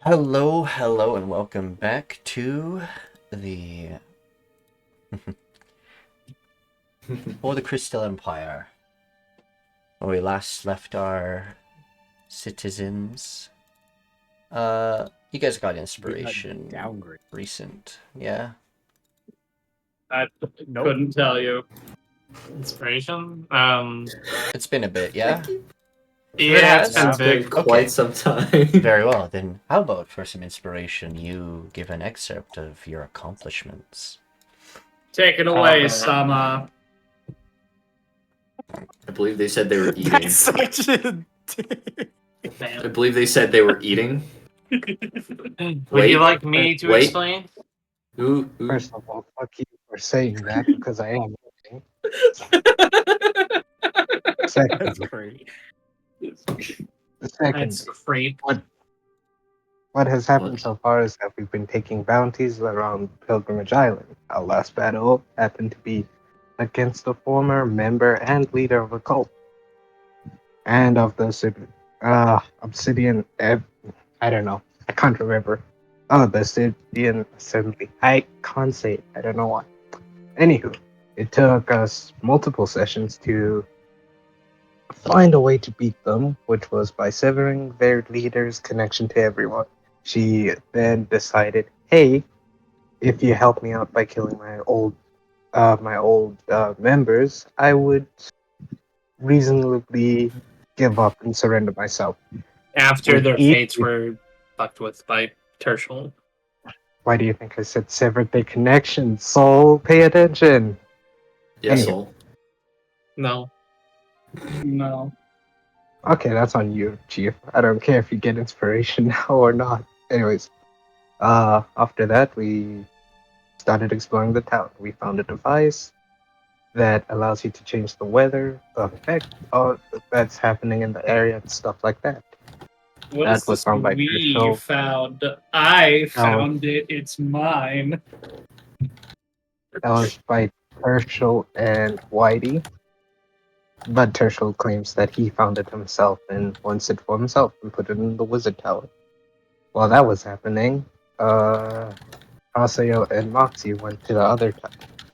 Hello, hello, and welcome back to the for the Crystal Empire, where we last left our citizens. You guys got inspiration Downgrade. recent, yeah? I couldn't tell you. Inspiration? It's been a bit, yeah? Yeah, it's been has? big. Okay. Quite some time. Very well, then how about for some inspiration you give an excerpt of your accomplishments? Take it away, Sama. I believe they said they were eating. That's such a. I believe they said they were eating. Would Wait, you like me to wait. explain? Ooh. First of all, fuck you for saying that because I am looking. Second, That's great. That's great. what has happened What? so far is that we've been taking bounties around Pilgrimage Island. Our last battle happened to be against a former member and leader of a cult, and of the Obsidian. I don't know. I can't remember. Oh, the Obsidian Assembly. I can't say it. I don't know why. Anywho, it took us multiple sessions to find a way to beat them, which was by severing their leader's connection to everyone. She then decided, hey, if you help me out by killing my old members, I would reasonably give up and surrender myself. After With their each- fates were fucked with by Tirsheal. Why do you think I said severed their connection? Soul, pay attention. Yes, Anyway. Soul. No. No. Okay, that's on you, Chief. I don't care if you get inspiration now or not. Anyways, after that, we started exploring the town. We found a device that allows you to change the weather, the effect that's happening in the area, and stuff like that. What That is was this found by we Tirsheal. found? I found it. It's mine. That was by Tirsheal and Whitey. But Tirsheal claims that he found it himself and wants it for himself and put it in the wizard tower. While that was happening, Haseo and Moxie went to the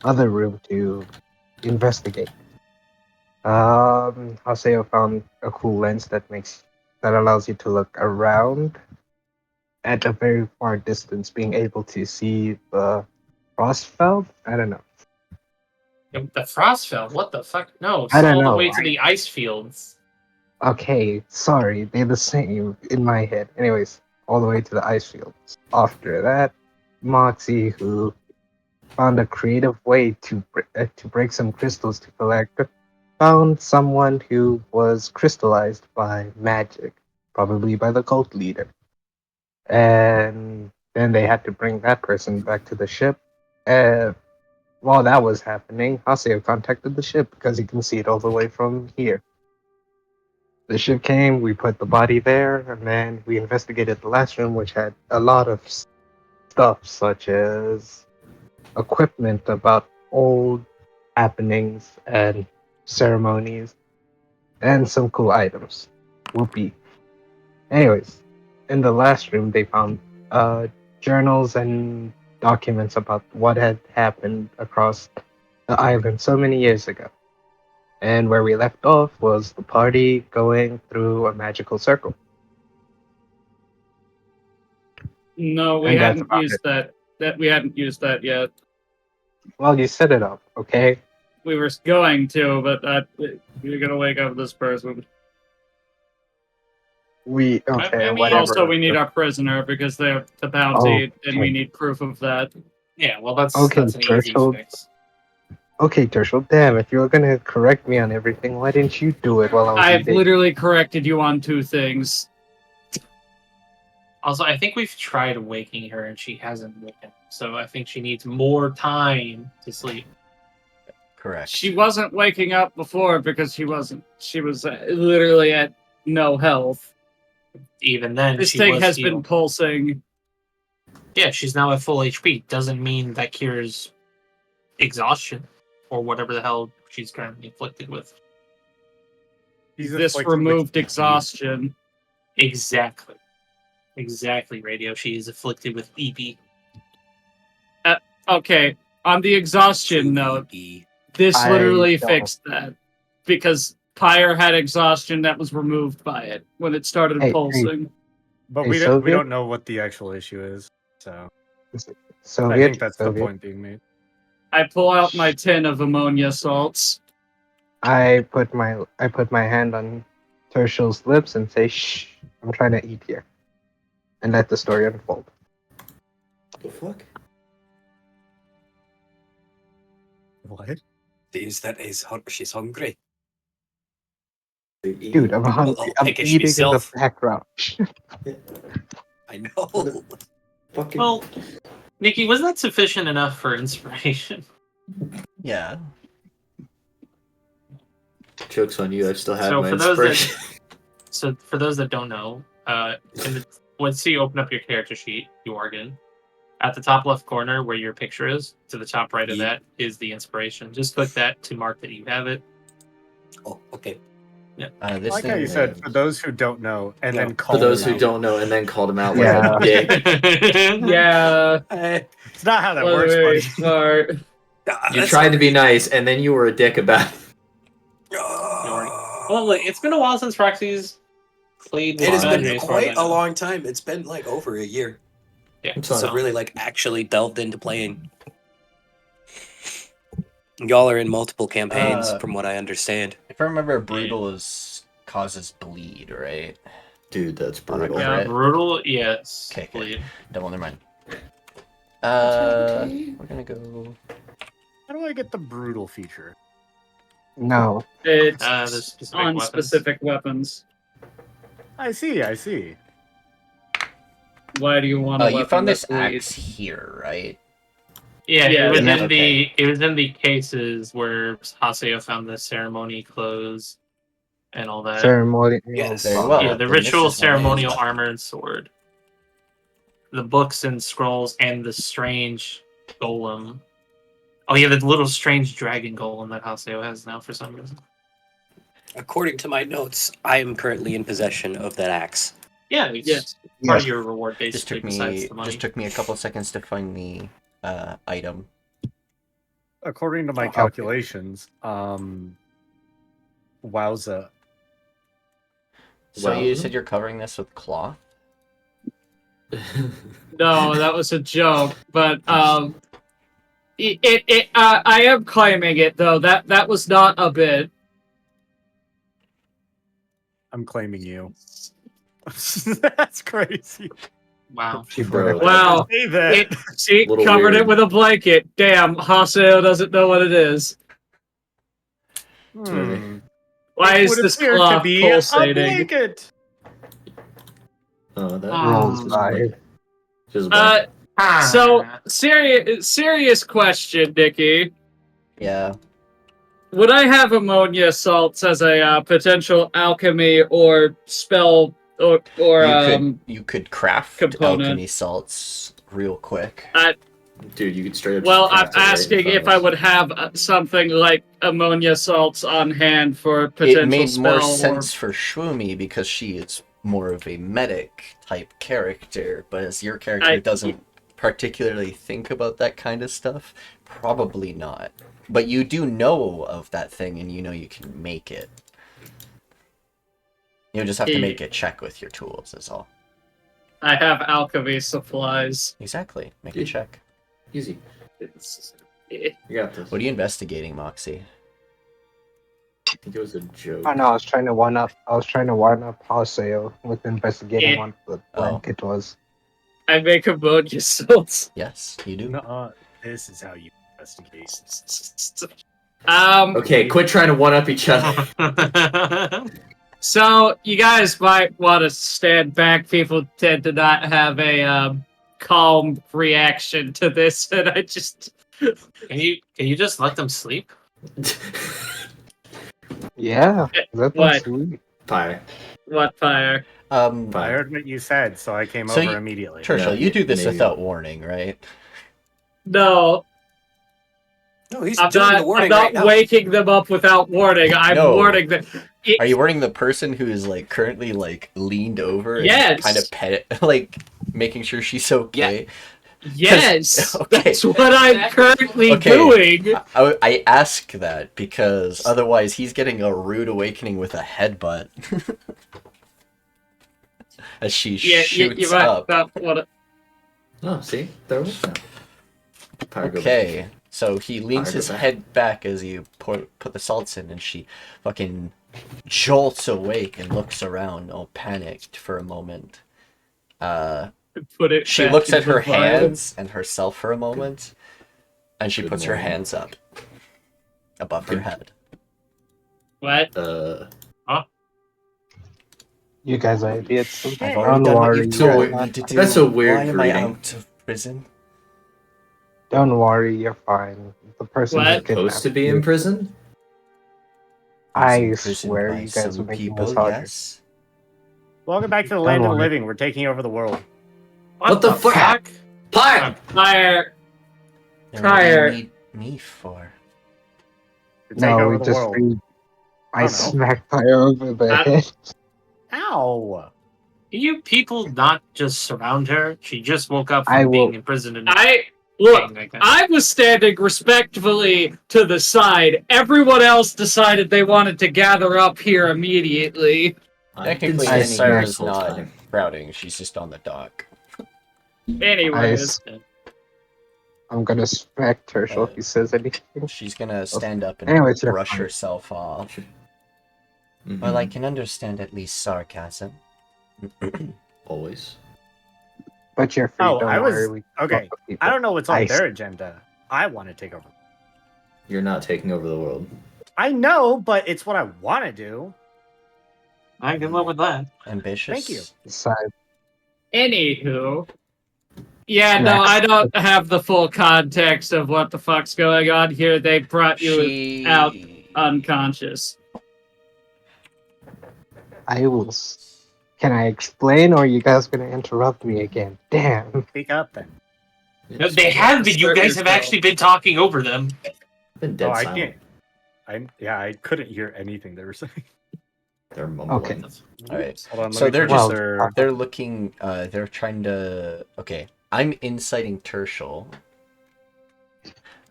other room to investigate. Haseo found a cool lens that allows you to look around at a very far distance, being able to see the Frostfeld. I don't know. The Frostfell? What the fuck? No, it's I don't all the know. way to the ice fields. Okay, sorry, they're the same in my head. Anyways, all the way to the ice fields. After that, Moxie, who found a creative way to break some crystals to collect, found someone who was crystallized by magic, probably by the cult leader. And then they had to bring that person back to the ship. And while that was happening, Haseo contacted the ship because he can see it all the way from here. The ship came, we put the body there, and then we investigated the last room, which had a lot of stuff, such as equipment about old happenings and ceremonies, and some cool items. Whoopee. Anyways, in the last room, they found journals and documents about what had happened across the island so many years ago. And where we left off was the party going through a magical circle. No, we And that's hadn't about used it. that. We hadn't used that yet. Well, you set it up, okay? We were going to, but you're gonna wake up this person. Okay, I mean, whatever. Also, we need our prisoner because they're the bounty, and we Okay. need proof of that. Yeah, well, that's Okay, an easy Tirsheal. fix. Okay, Tirsheal, damn, if you were gonna correct me on everything, why didn't you do it while I was I've eating? literally corrected you on two things. Also, I think we've tried waking her and she hasn't woken. So I think she needs more time to sleep. Correct. She wasn't waking up before because she was literally at no health. Even then, This she thing was has healed. been pulsing. Yeah, she's now at full HP. Doesn't mean that cures exhaustion or whatever the hell she's currently afflicted with. He's This afflicted with removed disease. exhaustion. Exactly. Exactly, Radio. She is afflicted with EB. Okay, on the exhaustion note, this I literally don't. fixed that. Because Pyre had exhaustion that was removed by it when it started Hey, pulsing. But Hey, we Soviet? don't know what the actual issue is. So I Soviet, think that's the Soviet. point being made. I pull out my tin of ammonia salts. I put my hand on Tirsheal's lips and say, "Shh, I'm trying to eat here," and let the story unfold. The fuck? What? Is that she's hungry? Dude, I'm hungry. I'll I'm take it eating in the myself. background. I know. Fucking. Well, Nikki, was that sufficient enough for inspiration? Yeah. Joke's on you. I've still had So my for those inspiration. So for those that don't know, once you open up your character sheet, Jørgen, at the top left corner where your picture is, to the top right of that is the inspiration. Just click that to mark that you have it. Oh, okay. Yeah. I This like how you said, for those who don't know, and Yeah. then call For those them who out. don't know, and then called him out Yeah. like a dick. Yeah, It's not how that well, works, very buddy. smart. You tried to be nice, and then you were a dick about it. Well, look, it's been a while since Proxy's played with It has Boundary, been as far as I quite a know. long time. It's been like over a year. Yeah, It's So fine. I really like actually delved into playing. Y'all are in multiple campaigns, from what I understand. If I remember, brutal causes bleed, right? Dude, that's On a brutal. crit. Yeah, brutal. Yes. Okay, okay. Bleed. Double, never mind. We're gonna go. How do I get the brutal feature? No, It's There's specific on weapons. specific weapons. I see. Why do you want a Oh, weapon you found this that bleeds? axe here, right? Yeah, Yeah, it was yeah. in the cases where Haseo found the ceremony clothes and all that. ceremonial. Yes. Very well. Yeah, the then ritual this is one of ceremonial those. armor and sword. The books and scrolls and the strange golem. Oh yeah, the little strange dragon golem that Haseo has now for some reason. According to my notes, I am currently in possession of that axe. Yeah, it's Yes. part Yes. of your reward Just basically took besides me the money. a couple seconds to find the item. According to my Okay. calculations, wowza. So Wow. you said you're covering this with cloth? No, that was a joke. But I am claiming it though. That was not a bit. I'm claiming you. That's crazy. Wow. She Bro. Wow. Say that. See, Little covered weird. it with a blanket. Damn, Haseo doesn't know what it is. Why It is would this appear to cloth be a pulsating? blanket. Oh, that Rolls just by. like- just like- So serious question, Nikki. Yeah. Would I have ammonia salts as a potential alchemy or spell or You could craft component. alchemy salts real quick. dude, you could straight up. Well, just I'm craft it right in asking front if of I us. would have something like ammonia salts on hand for potential It made spell more sense for Shwumi because she is more of a medic type character, but as your character doesn't particularly think about that kind of stuff, probably not. But you do know of that thing and you know you can make it. You just have to make a check with your tools is all. I have alchemy supplies. Exactly. Make a Yeah. check. Easy. Eh. You got this. What are you investigating, Moxie? I think it was a joke. Oh no, I was trying to one up Haseo with investigating Yeah. what the Oh. blanket was. I make ammonia salts. Yes, you do. Nuh-uh. This is how you investigate. Okay, quit trying to one up each other. So you guys might want to stand back. People tend to not have a calm reaction to this, and I just Can you just let them sleep? Yeah, that What? was sweet. Pyre. what fire? I Pyre. heard what you said, so I came So over you- immediately. Tirsheal, No, you do this maybe. without warning, right? No, No, he's I'm doing not. the warning I'm not right now. waking them up without warning. I'm No. warning them. Are you wearing the person who is like currently like leaned over and Yes. kind of pet like making sure she's okay? Yes, Okay. that's what I'm currently Okay. doing. I ask that because otherwise he's getting a rude awakening with a headbutt. As she shoots you might up. not want Oh, see? There was no. Pyre, go back. Okay, so he leans Pyre, his go back. head back as you put the salts in, and she fucking jolts awake and looks around, all panicked for a moment. to put it. She back looks in at the her vial. hands and herself for a moment, and she Good puts her morning. hands up above her Good. head. What? You guys are idiots. I've already Don't done what worry. you You told guys- me to do. That's a weird Why am I greeting. out of prison? Don't worry, you're fine. The person who What? kidnapped Supposed to be you- in prison? I Imprisoned swear by you guys some are making people, this harder. yes. Welcome back to the land of the worry. living. We're taking over the world. What the fuck? Pyre! Fire. Then Pyre. what do you need me for? To take No, over we the just world. I know. smacked Pyre over the I- head. Ow! You people not just surround her. She just woke up I from being will- imprisoned in Look, like that. I was standing respectfully to the side. Everyone else decided they wanted to gather up here immediately. I've been Technically, I standing here Sarah's this whole not time. crowding. She's just on the dock. Anyways, I'm gonna smack Tirsheal if he says anything. She's gonna stand up and Anyways, you're brush fine. herself off. Mhm. Well, I can understand at least sarcasm. Always. But you're free. Oh, Don't I was- worry. We okay, fuck with people. I don't know what's on I their agenda. I want to take over. You're not taking over the world. I know, but it's what I want to do. I can live with that. Ambitious. Thank you. Besides, anywho. Yeah, no, I don't have the full context of what the fuck's going on here. They brought you She out unconscious. I will. Can I explain, or are you guys gonna interrupt me again? Damn. Speak up then. No, they have been. You guys have actually been talking over them. Been dead Oh, I silent. can't. I couldn't hear anything they were saying. They're mumbling. Okay. All right. Hold on. So they're just- They're looking. They're trying to. Okay, I'm inciting Tirsheal.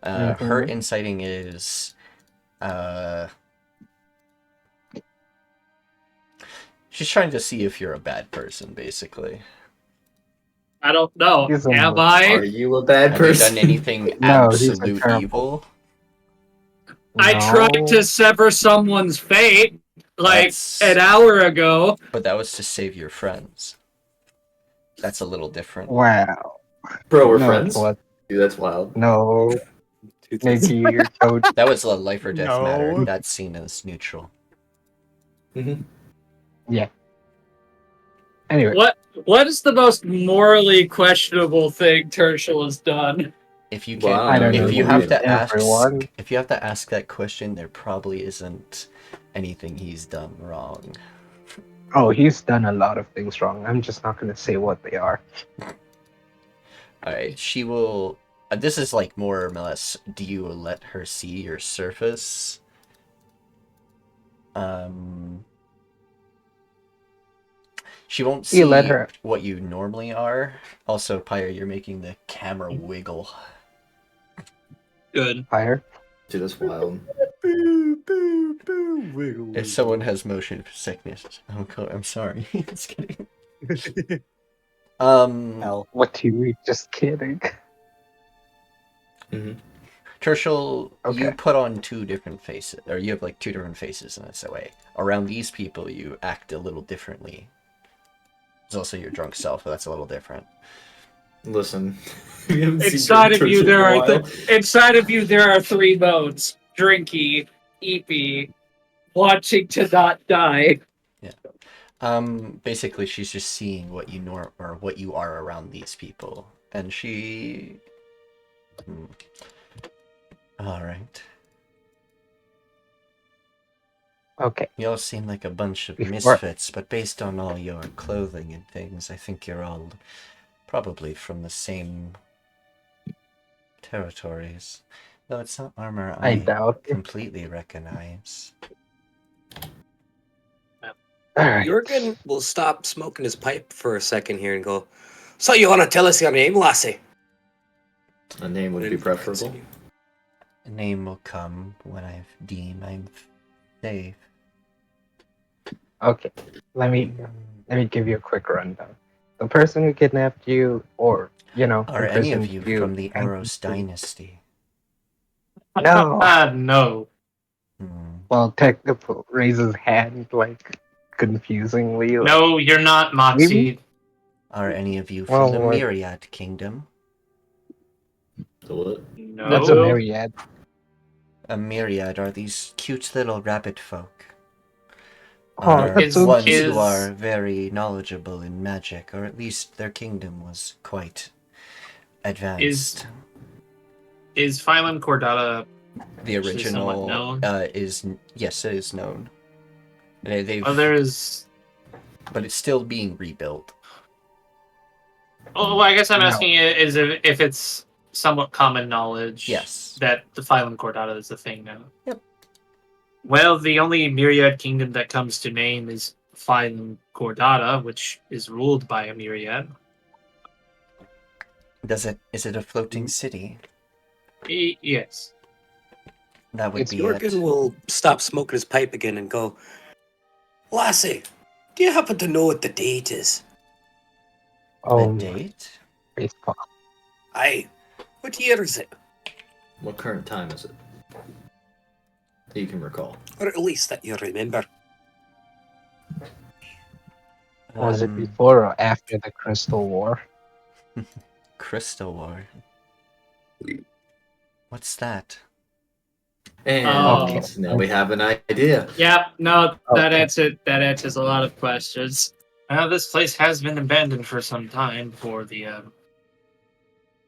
Her inciting is. She's trying to see if you're a bad person, basically. I don't know. He's a Am monster. Are I? you a bad Have you person? done anything No, he's a absolute terrible- evil? I tried to sever someone's fate like That's- an hour ago. But that was to save your friends. That's a little different. Wow. Bro, we're No, friends? what? Dude, that's wild. No. Nikki, you're so. That was a life or death No. matter. That's seen as neutral. Mm-hmm. Anyway, What is the most morally questionable thing Tirsheal has done? If you Well, can, I don't know. if you have to Everyone. ask, if you have to ask that question, there probably isn't anything he's done wrong. Oh, he's done a lot of things wrong. I'm just not gonna say what they are. All right, she will. This is like more or less. Do you let her see your surface? She won't see You let her. what you normally are. Also, Pyre, you're making the camera wiggle. Good. Fire. Dude, that's wild. Boo, boo, boo. Wiggle, If someone has motion sickness, I'm sorry. Just kidding. Hell. What do you mean? Just kidding. Mm-hmm. Tirsheal, you Okay. put on two different faces, or you have like two different faces in this way. Around these people, you act a little differently. There's also your drunk self, but that's a little different. Listen. we haven't seen Inside of you, Churchill there in a are while. inside of you there are three modes: drinky, eepy, watching to not die. Basically, she's just seeing what you or what you are around these people, and she. All right. Okay. You all seem like a bunch of Before- misfits, but based on all your clothing and things, I think you're all probably from the same territories. Though it's not armor I doubt it. completely recognize. Alright. Jørgen will stop smoking his pipe for a second here and go, "So you want to tell us your name, lassie?" A name would be preferable. A name will come when I deem I'm safe. Okay. Let me give you a quick rundown. The person who kidnapped you, or the Are any person of you who from the Oros dynasty? No. No. Well, technically raises hand like confusingly. Like, No, you're not, Moxie. Are any of you Well, from the what? Myriad Kingdom? So what? No. That's a myriad. A myriad are these cute little rabbit folk. Oh, Are that's so ones cute. who are very knowledgeable in magic, or at least their kingdom was quite advanced. Is Phylum Cordata The actually somewhat original known? is yes, it is known. They've, There's. but it's still being rebuilt. Oh, well, I guess I'm No. asking is if it's somewhat common knowledge. Yes. That the Phylum Cordata is the thing now. Yep. Well, the only myriad kingdom that comes to name is Phylum Cordata, which is ruled by a myriad. Is it a floating city? Yes. That would It's be Jørgen it. will stop smoking his pipe again and go, "Lassie, do you happen to know what the date is?" The date? baseball. Aye. What year is it? What current time is it? That you can recall. Or at least that you remember. Was it before or after the Crystal War? Crystal War? What's that? And Okay. now we have an idea. Yeah, no, that Okay. answers a lot of questions. This place has been abandoned for some time before the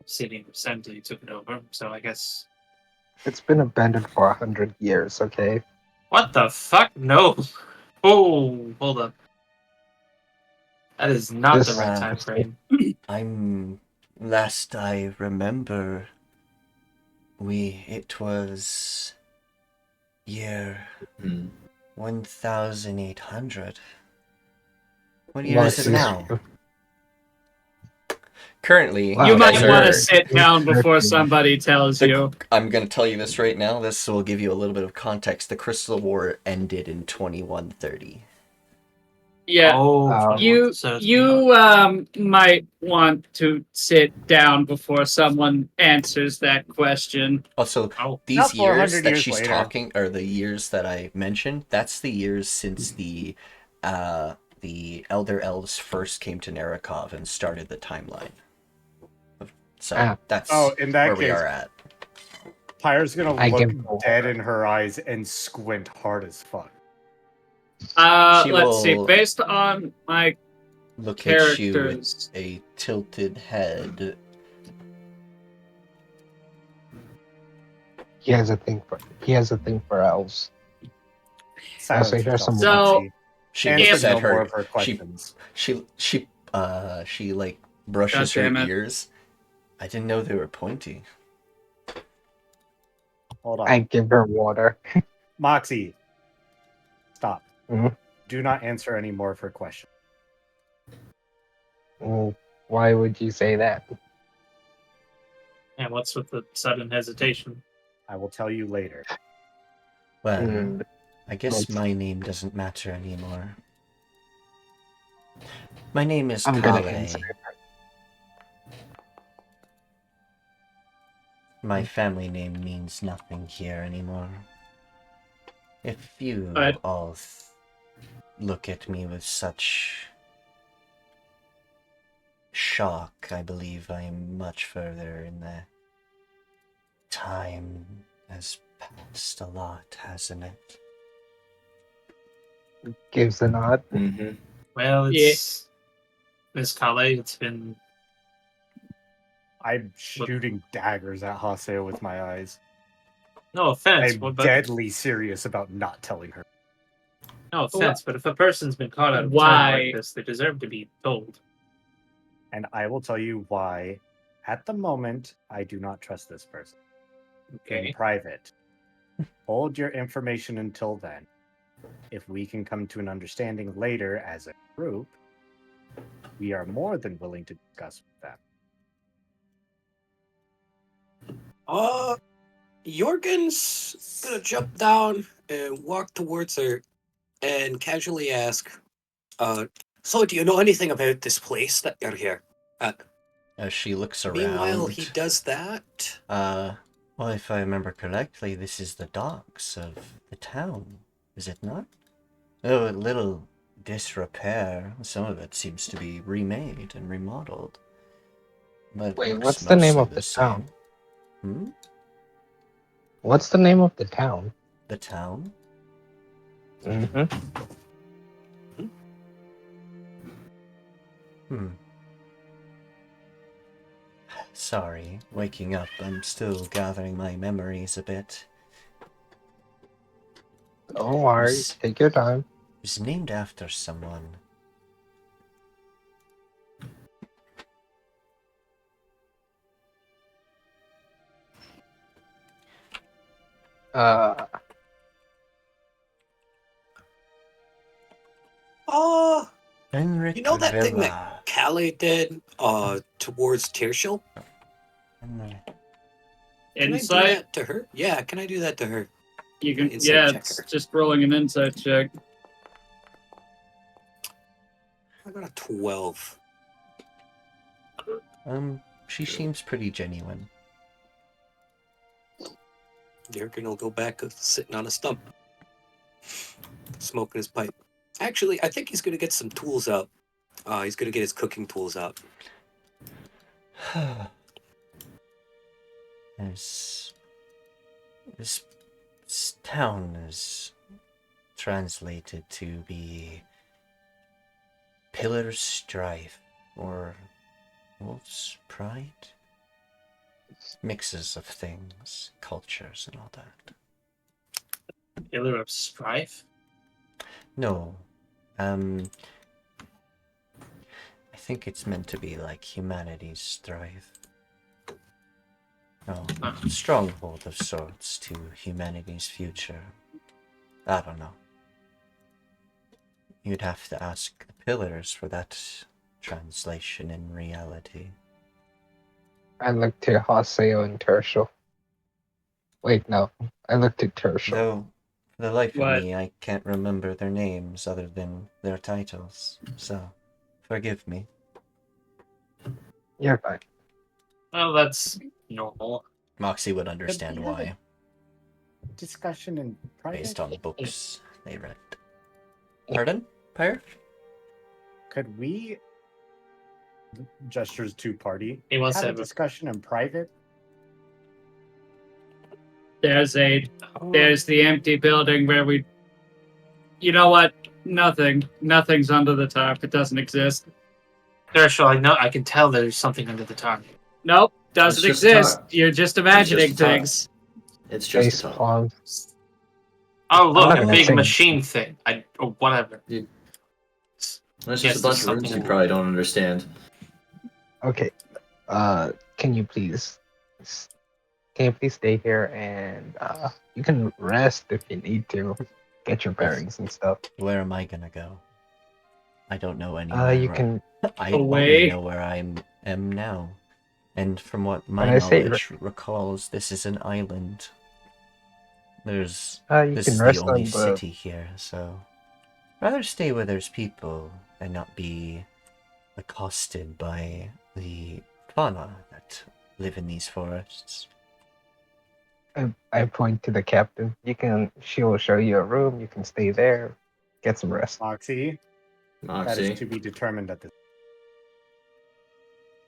city assembly took it over, so I guess... It's been abandoned for 100 years, okay? What the fuck? No. Oh, hold up. That is not the This- right time frame. Last I remember, it was year 1800. What year is it now? Wow, Currently, You you might guys want are- to sit down before somebody tells you. I'm going to tell you this right now. This will give you a little bit of context. The Crystal War ended in 2130. Yeah. Oh. You might want to sit down before someone answers that question. Also, Oh. these Not 400 years that years she's later. talking, or the years that I mentioned, that's the years since the Elder Elves first came to Narikov and started the timeline. So that's in that where we case, are at. Pyre's gonna I look give- dead in her eyes and squint hard as fuck. She Let's see. will Based on my Look at you with characters, a tilted head. He has a thing for elves. Silence here's yourself, some- So- Moxie. She Answer looks at no more her. of her questions. She like brushes her God damn it. ears. I didn't know they were pointy. Hold on. I give her water. Moxie, stop. Mhm. Do not answer any more of her questions. Well, why would you say that? and what's with the sudden hesitation? I will tell you later. Well, Mm, I guess Let's- my name doesn't matter anymore. My name is I'm gonna Kale. answer. My family name means nothing here anymore. If you But- all look at me with such shock, I believe I am much further in the time has passed a lot, hasn't it? Gives a nod. Mm-hmm. Well, it's Miss Kale. It's been I'm shooting daggers at Haseo with my eyes. no offense, I'm but deadly serious about not telling her. no offense. But if a person's been caught out of time Why? like this, they deserve to be told. And I will tell you why. At the moment, I do not trust this person. In Okay. private. Hold your information until then. If we can come to an understanding later as a group, we are more than willing to discuss with them. Jørgen's gonna jump down and walk towards her and casually ask, so do you know anything about this place that you're here at? As she looks around. Meanwhile, he does that. Well, if I remember correctly, this is the docks of the town, is it not? Oh, a little disrepair. Some of it seems to be remade and remodeled. But Wait, looks what's the name mostly of the town? same. What's the name of the town? The town? Mm-hmm. Sorry, waking up. I'm still gathering my memories a bit. Don't worry, take your time. It was named after someone. Enseric You know that thing Villa. that Callie did towards Tirsheal? Can I do Insight? that to her? Yeah, can I do that to her? You can, Insight yeah, check it's her. just rolling an insight check. I got a 12. She seems pretty genuine. Jørgen will go back sitting on a stump, smoking his pipe. Actually, I think he's going to get some tools out. He's going to get his cooking tools out. This town is translated to be Pillar's Strife or Wolf's Pride. Mixes of things, cultures, and all that. Pillar of Strife? No, I think it's meant to be like humanity's strife. No, stronghold of sorts to humanity's future. I don't know. You'd have to ask the pillars for that translation in reality. I looked to Haseo and Tirsheal. Wait, no. I looked at Tirsheal. Though, for the life What? of me, I can't remember their names other than their titles, so forgive me. You're fine. Well, that's normal. Moxie would understand we have why, Discussion in private. based on books they read. Pardon? Pyre? Could we gestures to party He wants have to a have a discussion in private? There's the empty building where we... You know what? Nothing's under the tarp. It doesn't exist. Tirsheal, I know, I can tell there's something under the tarp. Nope, doesn't It's just a exist. tarp. You're just imagining just a tarp. things. It's just Face a top. palm. Oh, look, not a gonna big say- machine thing. Or whatever. It's Yes, just a bunch of there's runes you something- probably don't understand. Okay. Can you please stay here and you can rest if you need to. Get your bearings and stuff. Where am I gonna go? I don't know anywhere. You can I Away. only know where I am now. And from what my When I say knowledge recalls, this is an island. you This can is the rest only on the city here, so rather stay where there's people and not be accosted by the fauna that live in these forests. I point to the captain. She will show you a room, you can stay there, get some rest. Moxie, that Moxie. is to be determined at this.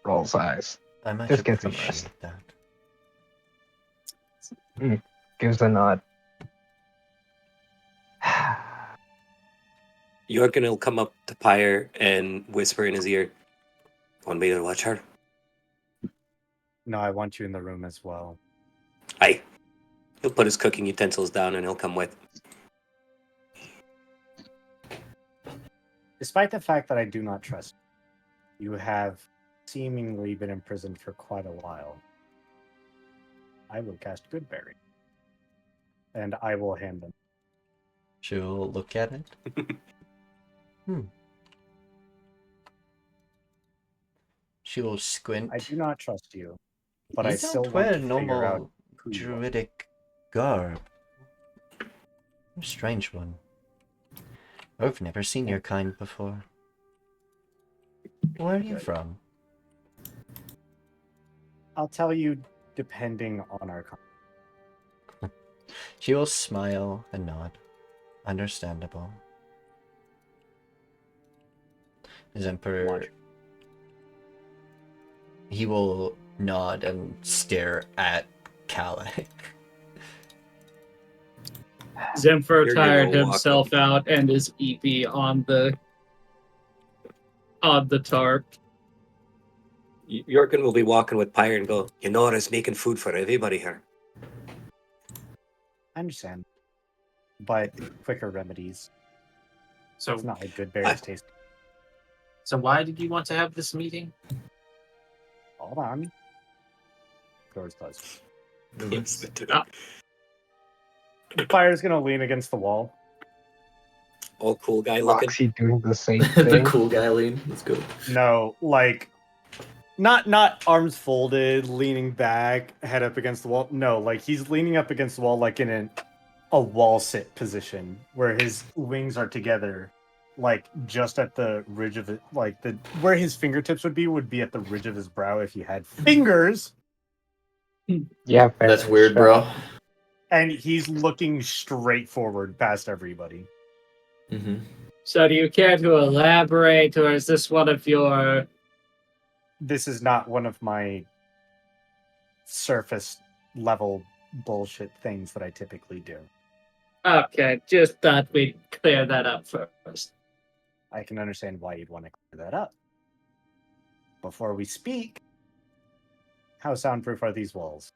Rolls eyes. I much Just get some appreciate rest. that. Gives a nod. Jørgen will come up to Pyre and whisper in his ear, "Want me to watch her?" No, I want you in the room as well. Aye. He'll put his cooking utensils down and he'll come with. Despite the fact that I do not trust you, you have seemingly been imprisoned for quite a while. I will cast Goodberry. And I will hand them. She'll look at it. She will squint. I do not trust you, but You I don't still want wear to figure out normal who you are. druidic garb. You're a strange one. I've never seen your kind before. Where are you from? I'll tell you depending on our She will smile and nod. Understandable. His Emperor... Watch. He will nod and stare at Kalak. Zemfer You're tired gonna walk himself up. out and is EP on the tarp. Jørgen will be walking with Pyre and go, you know, it's making food for everybody here. I understand. But quicker remedies. So, It's not like good berries taste. so why did you want to have this meeting? Hold on. Door's closed. Yes. Fire's gonna lean against the wall. All cool guy looking. Moxie doing the same the thing. cool guy lean. Let's go. No, like not arms folded, leaning back, head up against the wall. No, like he's leaning up against the wall like in a wall sit position where his wings are together, like just at the ridge of it, like the where his fingertips would be at the ridge of his brow if he had fingers. Yeah, fair. That's weird, bro. And he's looking straight forward past everybody. Mm-hmm. So do you care to elaborate, or is this one of your... This is not one of my surface level bullshit things that I typically do. Okay, just thought we'd clear that up first. I can understand why you'd want to clear that up. Before we speak, how soundproof are these walls?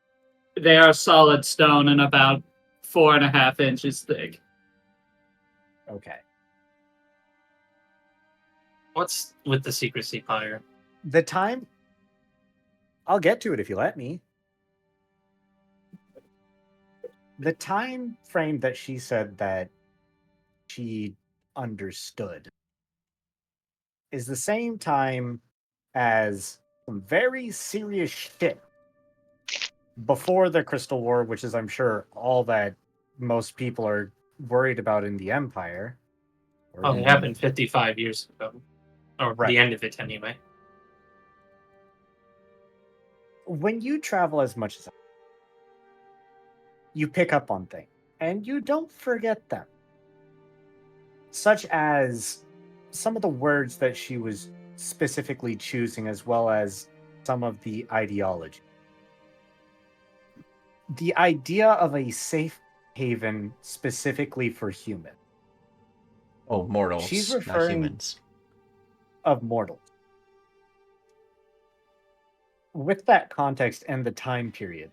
They are solid stone and about 4.5 inches thick. Okay. What's with the secrecy, Pyre? The time... I'll get to it if you let me. The time frame that she said that she understood is the same time as some very serious shit before the Crystal War, which is, I'm sure, all that most people are worried about in the Empire. Oh, it happened 55 years ago. Or Right. the end of it, anyway. When you travel as much as you pick up on things, and you don't forget them. Such as some of the words that she was specifically choosing, as well as some of the ideology. The idea of a safe haven specifically for humans. Oh, mortals, She's not referring- humans. Of mortals. With that context and the time period.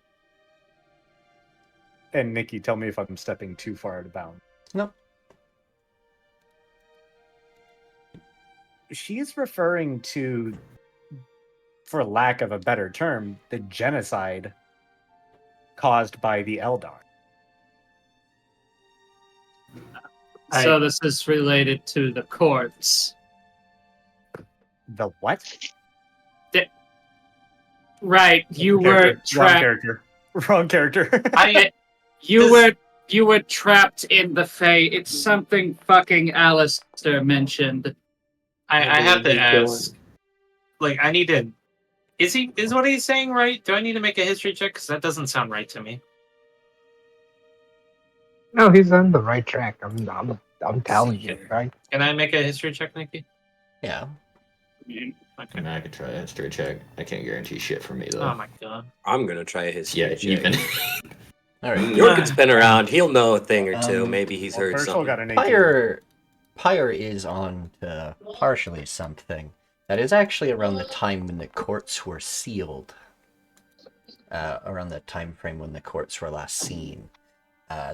And Nikki, tell me if I'm stepping too far out of bounds. No. She's referring to, for lack of a better term, the genocide caused by the Eldar. So this is related to the courts. The what? Right, you Wrong were character. Wrong trapped. character. Wrong character. You were trapped in the Fae. It's something fucking Alistair mentioned. I have to Keep ask. Like, I need to. Is what he's saying right? Do I need to make a history check? Because that doesn't sound right to me. No, he's on the right track. I'm telling you, right? Can I make a history check, Nikki? Yeah. Okay. And I could try a history check. I can't guarantee shit for me though. Oh my god. I'm gonna try his. Yeah, even. All right. Jørgen's been around. He'll know a thing or two. Um, Maybe he's Well, heard Tirsheal something. got an 18. Pyre is on to partially something. That is actually around the time when the courts were sealed. Around the time frame when the courts were last seen.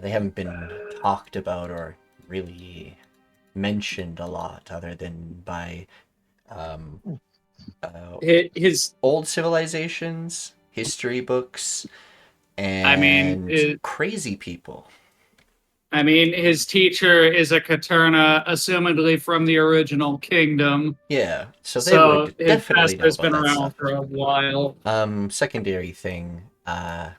They haven't been talked about or really mentioned a lot, other than by His old civilizations, history books, and it- crazy people. I mean, his teacher is a Caterna, assumedly from the original kingdom. Yeah, so they So would his definitely know master's about been that around stuff. for a while. Secondary thing, that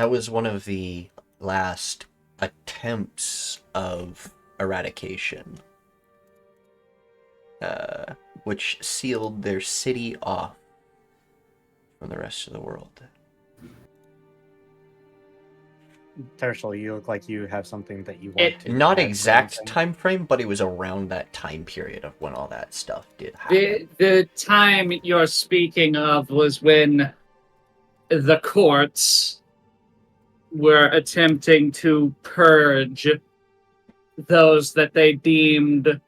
was one of the last attempts of eradication, which sealed their city off from the rest of the world. Tirsheal, you look like you have something that you want to Not add to exact anything. time frame, but it was around that time period of when all that stuff did happen. The time you're speaking of was when the courts were attempting to purge those that they deemed,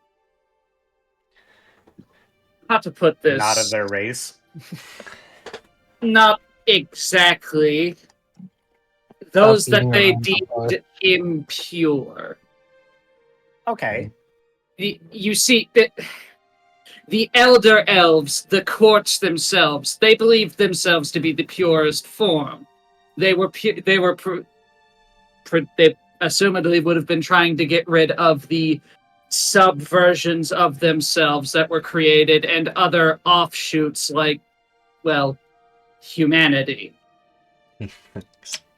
how to put this, Not of their race. not exactly, those Stop that beating they around the bush. deemed impure. Okay. You see, the elder elves, the courts themselves, they believed themselves to be the purest form. They assumedly would have been trying to get rid of the subversions of themselves that were created and other offshoots like, well, humanity.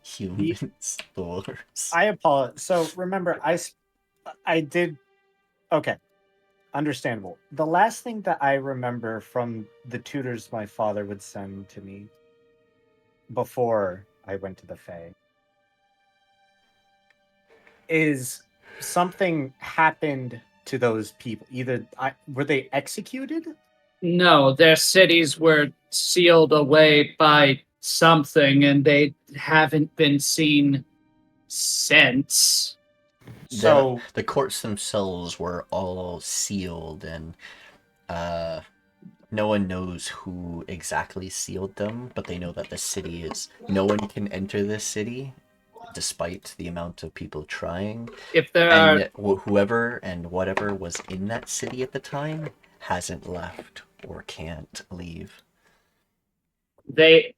Human spores. I apologize. So remember, I did. Okay, understandable. The last thing that I remember from the tutors my father would send to me before I went to the Fae is something happened to those people. Either were they executed? No, their cities were sealed away by something, and they haven't been seen since. So the courts themselves were all sealed, and no one knows who exactly sealed them, but they know that the city is. No one can enter this city, despite the amount of people trying. If there are, And whoever and whatever was in that city at the time hasn't left or can't leave. they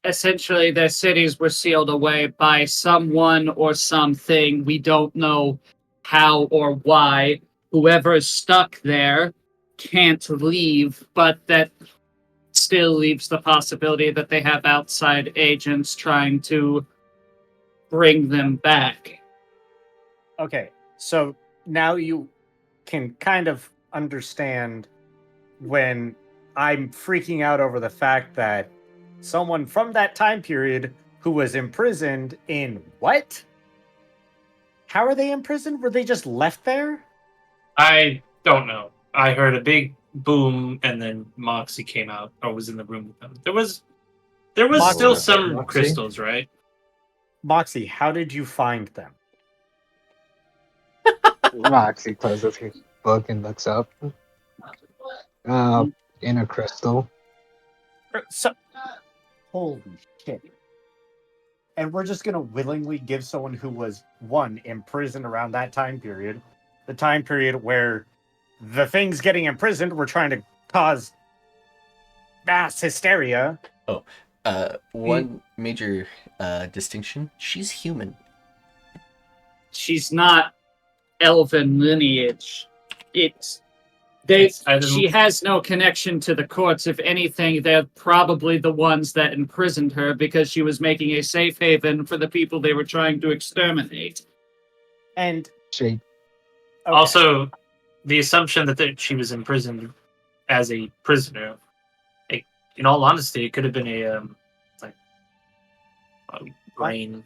essentially their cities were sealed away by someone or something. We don't know how or why. Whoever is stuck there can't leave, but that still leaves the possibility that they have outside agents trying to bring them back. okay, so now you can kind of understand when I'm freaking out over the fact that someone from that time period who was imprisoned in what? How are they imprisoned? Were they just left there? I don't know. I heard a big boom, and then Moxie came out, or was in the room with them. There was Moxie- still some Moxie? crystals, right? Moxie, how did you find them? Moxie closes his book and looks up. In a crystal. So, holy shit. And we're just going to willingly give someone who was, one, imprisoned around that time period, the time period where the things getting imprisoned were trying to cause mass hysteria. One major distinction: she's human. She's not elven lineage. She has no connection to the courts. If anything, they're probably the ones that imprisoned her because she was making a safe haven for the people they were trying to exterminate. And She okay. Also, the assumption that she was imprisoned as a prisoner, like, in all honesty, it could have been a brain.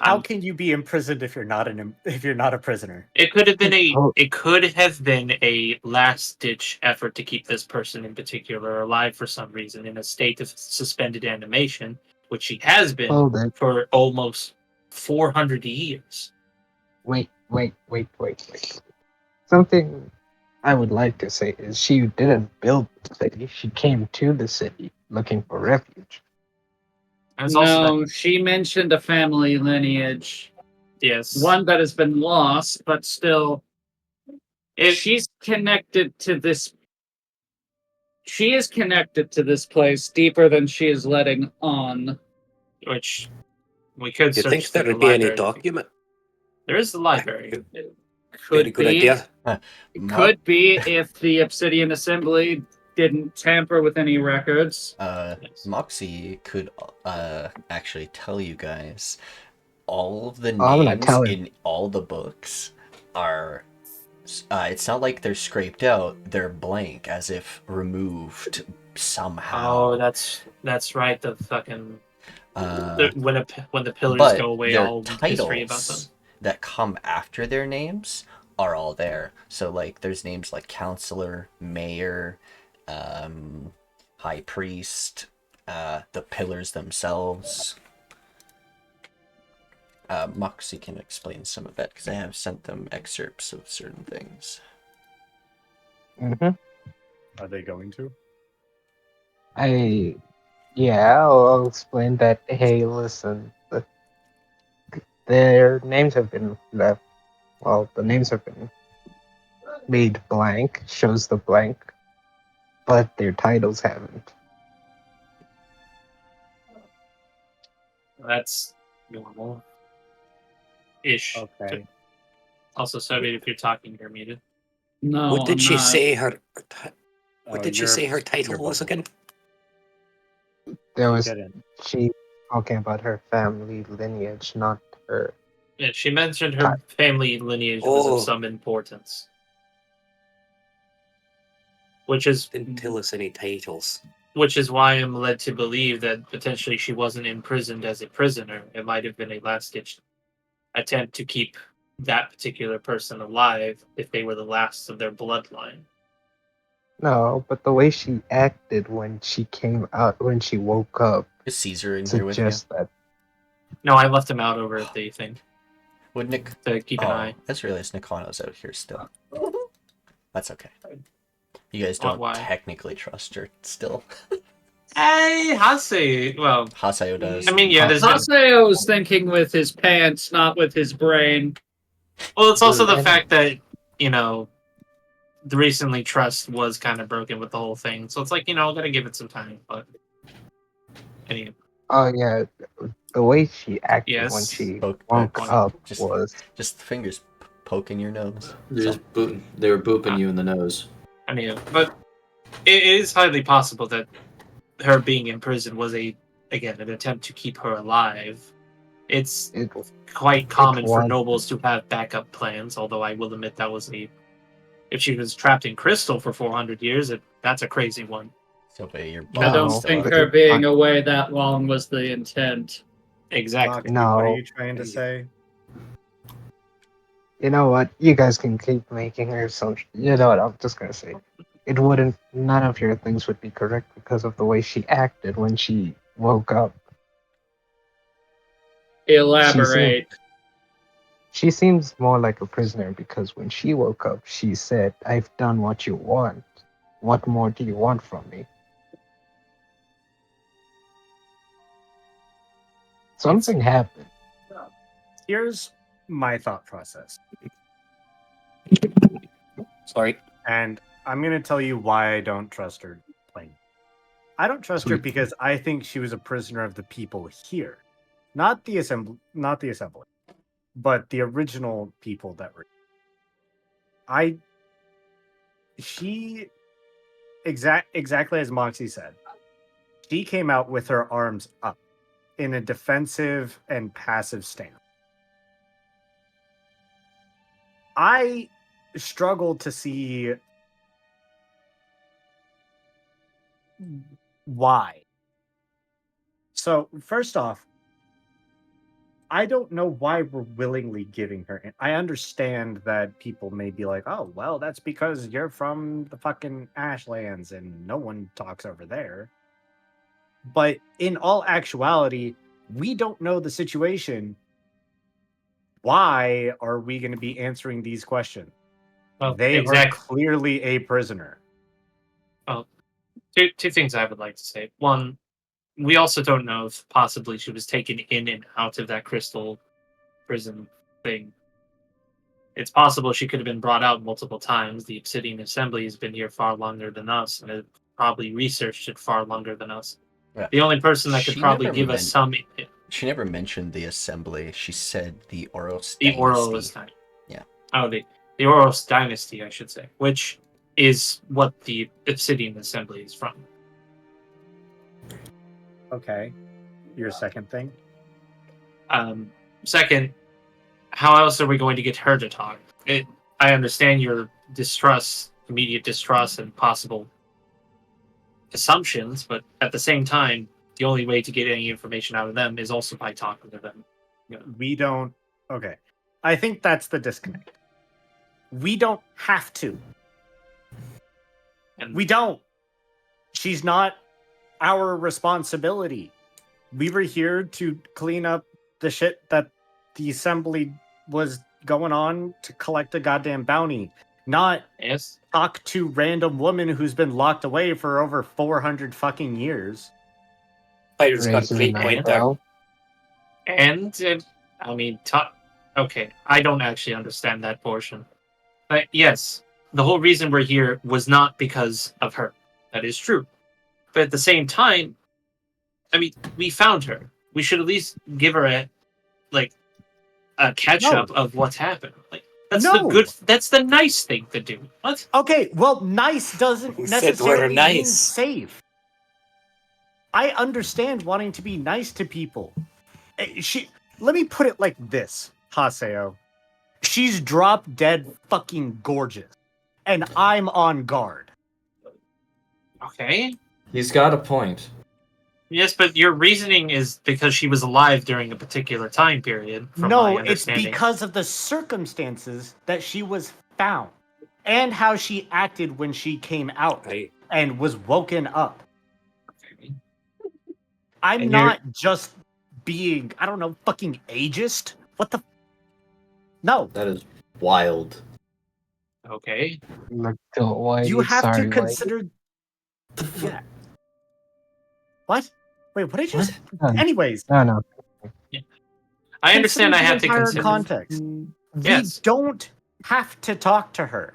How can you be imprisoned if you're not a prisoner? It could have been Oh. It could have been a last-ditch effort to keep this person in particular alive for some reason in a state of suspended animation, which she has been Hold it. for almost 400 years. Wait. Something I would like to say is she didn't build the city. She came to the city looking for refuge. There's also No, she mentioned a family lineage. yes. One that has been lost, but still, If she's connected to this. She is connected to this place deeper than she is letting on. which We could Do you search think there through would the be any library. document? There is the library. It Very could good be. idea. It could be if the Obsidian Assembly didn't tamper with any records. Yes. Moxie could actually tell you guys all of the Oh, I'm gonna names tell her. in all the books are. It's not like they're scraped out; they're blank, as if removed somehow. Oh, that's right. The fucking Uh, when the pillars but go away, their all history about them. titles that come after their names are all there. So like, there's names like counselor, mayor, high priest, the pillars themselves. Moxie can explain some of that because I have sent them excerpts of certain things. Are they going to? I'll explain that. Hey, listen, their names have been left. Well, the names have been made blank, shows the blank, but their titles haven't. That's normal. Ish. Okay. Also, sorry if you're talking, you're muted. No, What did I'm she not. say her? What Oh, did she say her title you're was again? There You was didn't. she talking about her family lineage, not her. Yeah, she mentioned her family lineage was of some importance. Which is Didn't tell us any titles. Which is why I'm led to believe that potentially she wasn't imprisoned as a prisoner. It might have been a last-ditch attempt to keep that particular person alive if they were the last of their bloodline. No, but the way she acted when she came out, when she woke up, Is Caesar in here with you? suggests that. No, I left him out over at the thing Would Nick? to keep an eye. I just realized Nikano's out here still. That's okay. You guys don't Why? technically trust her still. Hey, Haseo. Well, Haseo does. I mean, yeah, there's been, Haseo's thinking with his pants, not with his brain. well, it's also the And- fact that, you know, the recently trust was kind of broken with the whole thing. So it's like, you know, I'm gotta give it some time. But anyway, Oh yeah, the way she acted when Yes. she Poke- woke poke- up just- was. Just the fingers poking your nose. They're just booting. They were booping you in the nose. I mean, but it is highly possible that her being in prison was an attempt to keep her alive. It's It quite common for was. nobles to have backup plans, although I will admit that was if she was trapped in crystal for 400 years, that's a crazy one. So, but your I don't No, think but her it's being not- away that long was the intent. Exactly. Foxy, No. What are you trying to say? You know what? You guys can keep making her some. You know what? I'm just gonna say, it wouldn't. None of your things would be correct because of the way she acted when she woke up. Elaborate. She seems more like a prisoner because when she woke up, she said, "I've done what you want. What more do you want from me?" Something happened. Here's my thought process. Sorry. And I'm going to tell you why I don't trust her plain. I don't trust her Sweet. because I think she was a prisoner of the people here. Not the assembly, but the original people that were. Exactly as Moxie said. She came out with her arms up in a defensive and passive stance. I struggle to see why. So, first off, I don't know why we're willingly giving her. I understand that people may be like, oh, well, that's because you're from the fucking Ashlands and no one talks over there. But in all actuality, we don't know the situation. Why are we going to be answering these questions? Well, They are exactly. clearly a prisoner. Two things I would like to say. One, we also don't know if possibly she was taken in and out of that crystal prison thing. It's possible she could have been brought out multiple times. The Obsidian Assembly has been here far longer than us, and have probably researched it far longer than us. Yeah. The only person that could She probably never give us some She never mentioned the assembly. She said the Oros The dynasty. Oros Dynasty. Yeah. Oh, the Oros Dynasty, I should say, which is what the Obsidian Assembly is from. Okay. Your second thing? Second, how else are we going to get her to talk? I understand your distrust, immediate distrust, and possible assumptions, but at the same time, the only way to get any information out of them is also by talking to them. We don't. Okay. I think that's the disconnect. We don't have to. And We don't. She's not our responsibility. We were here to clean up the shit that the assembly was going on to collect a goddamn bounty, not yes, talk to random woman who's been locked away for over 400 fucking years. Pyre's got a Raising great an point there. eyebrow. and I mean, okay, I don't actually understand that portion. But yes, the whole reason we're here was not because of her. That is true. But at the same time, I mean, we found her. We should at least give her a catch up of what's happened. Like that's No. That's the nice thing to do. What? Okay, well, nice doesn't Who said necessarily we're mean nice? safe. I understand wanting to be nice to people. Let me put it like this, Haseo. She's drop dead fucking gorgeous. And I'm on guard. Okay. He's got a point. Yes, but your reasoning is because she was alive during a particular time period. From my No, it's understanding. because of the circumstances that she was found. And how she acted when she came out Right. and was woken up. Okay. I'm And not just being, I don't know, fucking ageist. What the? No. That is wild. Okay. Look, Whitey, You have sorry, to Whitey. consider. Yeah. What? Wait, what did you say? No, Anyways, no. I understand. I consider have the to entire consider. context. Yes. We don't have to talk to her.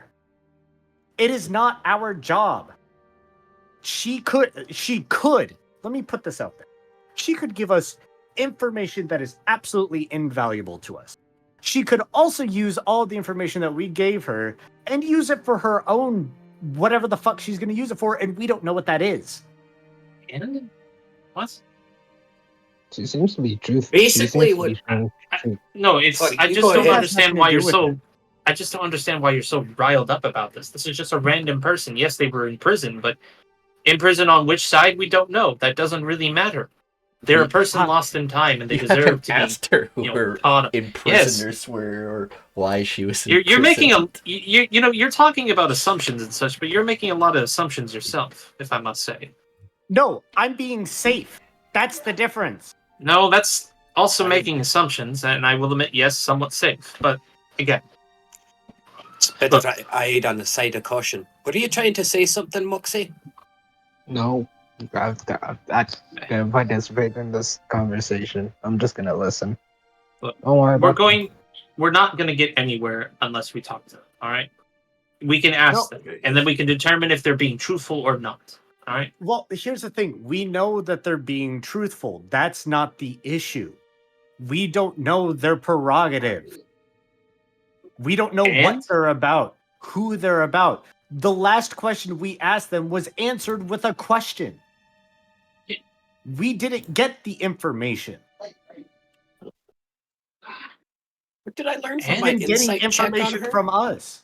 It is not our job. She could. Let me put this out there. She could give us information that is absolutely invaluable to us. She could also use all the information that we gave her and use it for her own whatever the fuck she's going to use it for, and we don't know what that is. And what? She seems to be truthful. Basically, No, it's. Sorry, I you just go don't ahead. understand Nothing why to you're do with so. it. I just don't understand why you're so riled up about this. This is just a random person. Yes, they were in prison, but in prison on which side we don't know. That doesn't really matter. They're a person Huh. lost in time, and they You deserve haven't to be. asked her who you know, her caught up. in prisoners were or why she was in You're making prison. you're talking about assumptions and such, but you're making a lot of assumptions yourself, if I must say. No, I'm being safe. That's the difference. No, that's also making assumptions, and I will admit, yes, somewhat safe. But again, It's better I aid on the side of caution. Were you trying to say something, Moxie? No, I'm gonna participate in this conversation. I'm just gonna listen. Look, Don't worry about we're not gonna get anywhere unless we talk to them. All right, we can ask them, and then we can determine if they're being truthful or not. All right. Well, here's the thing. We know that they're being truthful. That's not the issue. We don't know their prerogative. We don't know And? what they're about, who they're about. The last question we asked them was answered with a question. Yeah. We didn't get the information. What did I learn from And my Been getting insight check on information her? from us.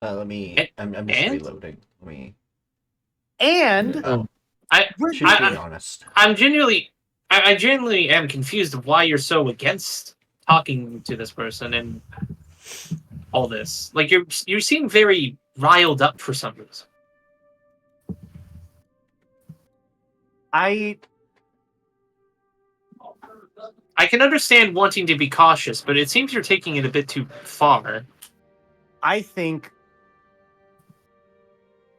Let me. And- I'm just and? reloading. Let me. And Oh. we're Should be honest. I genuinely am confused of why you're so against talking to this person and all this. Like you seem very riled up for some reason. I I can understand wanting to be cautious, but it seems you're taking it a bit too far. think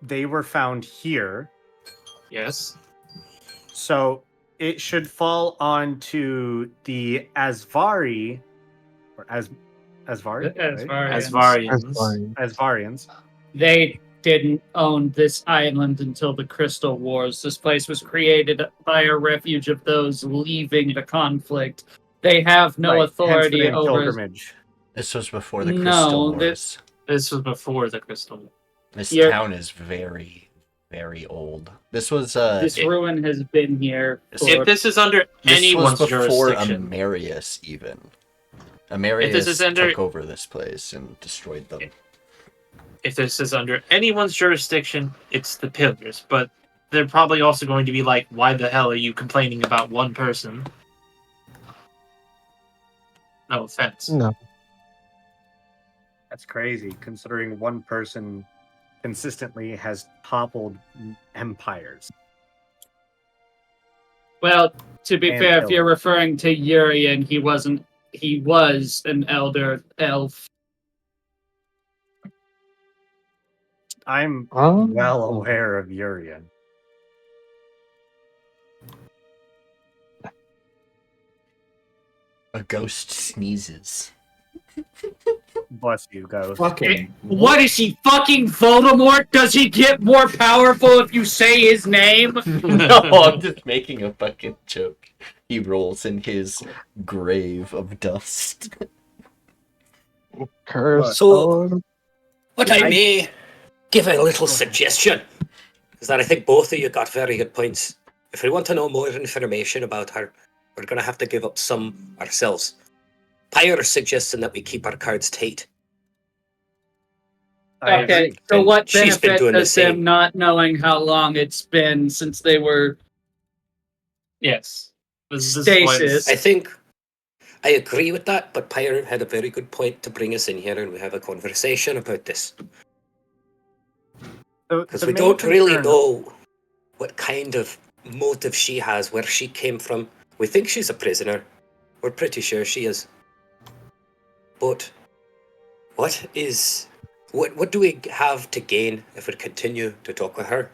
they were found here. Yes. So it should fall onto the Asvari or Asvari, right? Asvari. As Varians. That's fine. Asvarians. They didn't own this island until the Crystal Wars. This place was created by a refuge of those leaving the conflict. They have no Right, hence the authority name over. Pilgrimage. This was before the No, Crystal this- Wars. This was before the Crystal War. This You're- town is very, very old. This was This ruin has been here. If this is under anyone's was before jurisdiction, Amarius even. Amarius this is under- took over this place and destroyed them. if this is under anyone's jurisdiction, it's the Pillars. But they're probably also going to be like, why the hell are you complaining about one person? No offense. No. That's crazy, considering one person consistently has toppled empires. Well, to be And fair, if you're Pillar. referring to Urian, he wasn't. He was an elder elf. I'm Oh. well aware of Urian. A ghost sneezes. Bless you, Ghost. Fucking. What is he, fucking Voldemort? Does he get more powerful if you say his name? No, I'm just making a fucking joke. He rolls in his grave of dust. Curse. So- What I may give a little suggestion is that I think both of you got very good points. If we want to know more information about her, we're going to have to give up some ourselves. Pyre is suggesting that we keep our cards tight. I Okay, agree. so And what she's been benefit doing the does him same. not knowing how long it's been since they were Yes. This is stasis? I think I agree with that, but Pyre had a very good point to bring us in here and we have a conversation about this. Because we don't really know what kind of motive she has, where she came from. We think she's a prisoner. We're pretty sure she is. But what do we have to gain if we continue to talk with her?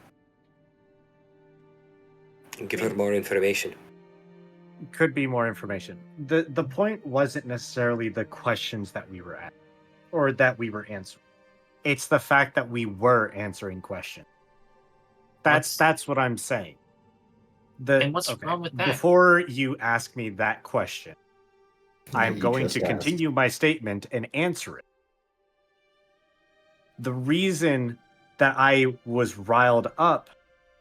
And give her more information. Could be more information. The point wasn't necessarily the questions that we were at or that we were answering. It's the fact that we were answering questions. That's what I'm saying. And what's wrong with that? Before you ask me that question, I'm you going just to asked. continue my statement and answer it. The reason that I was riled up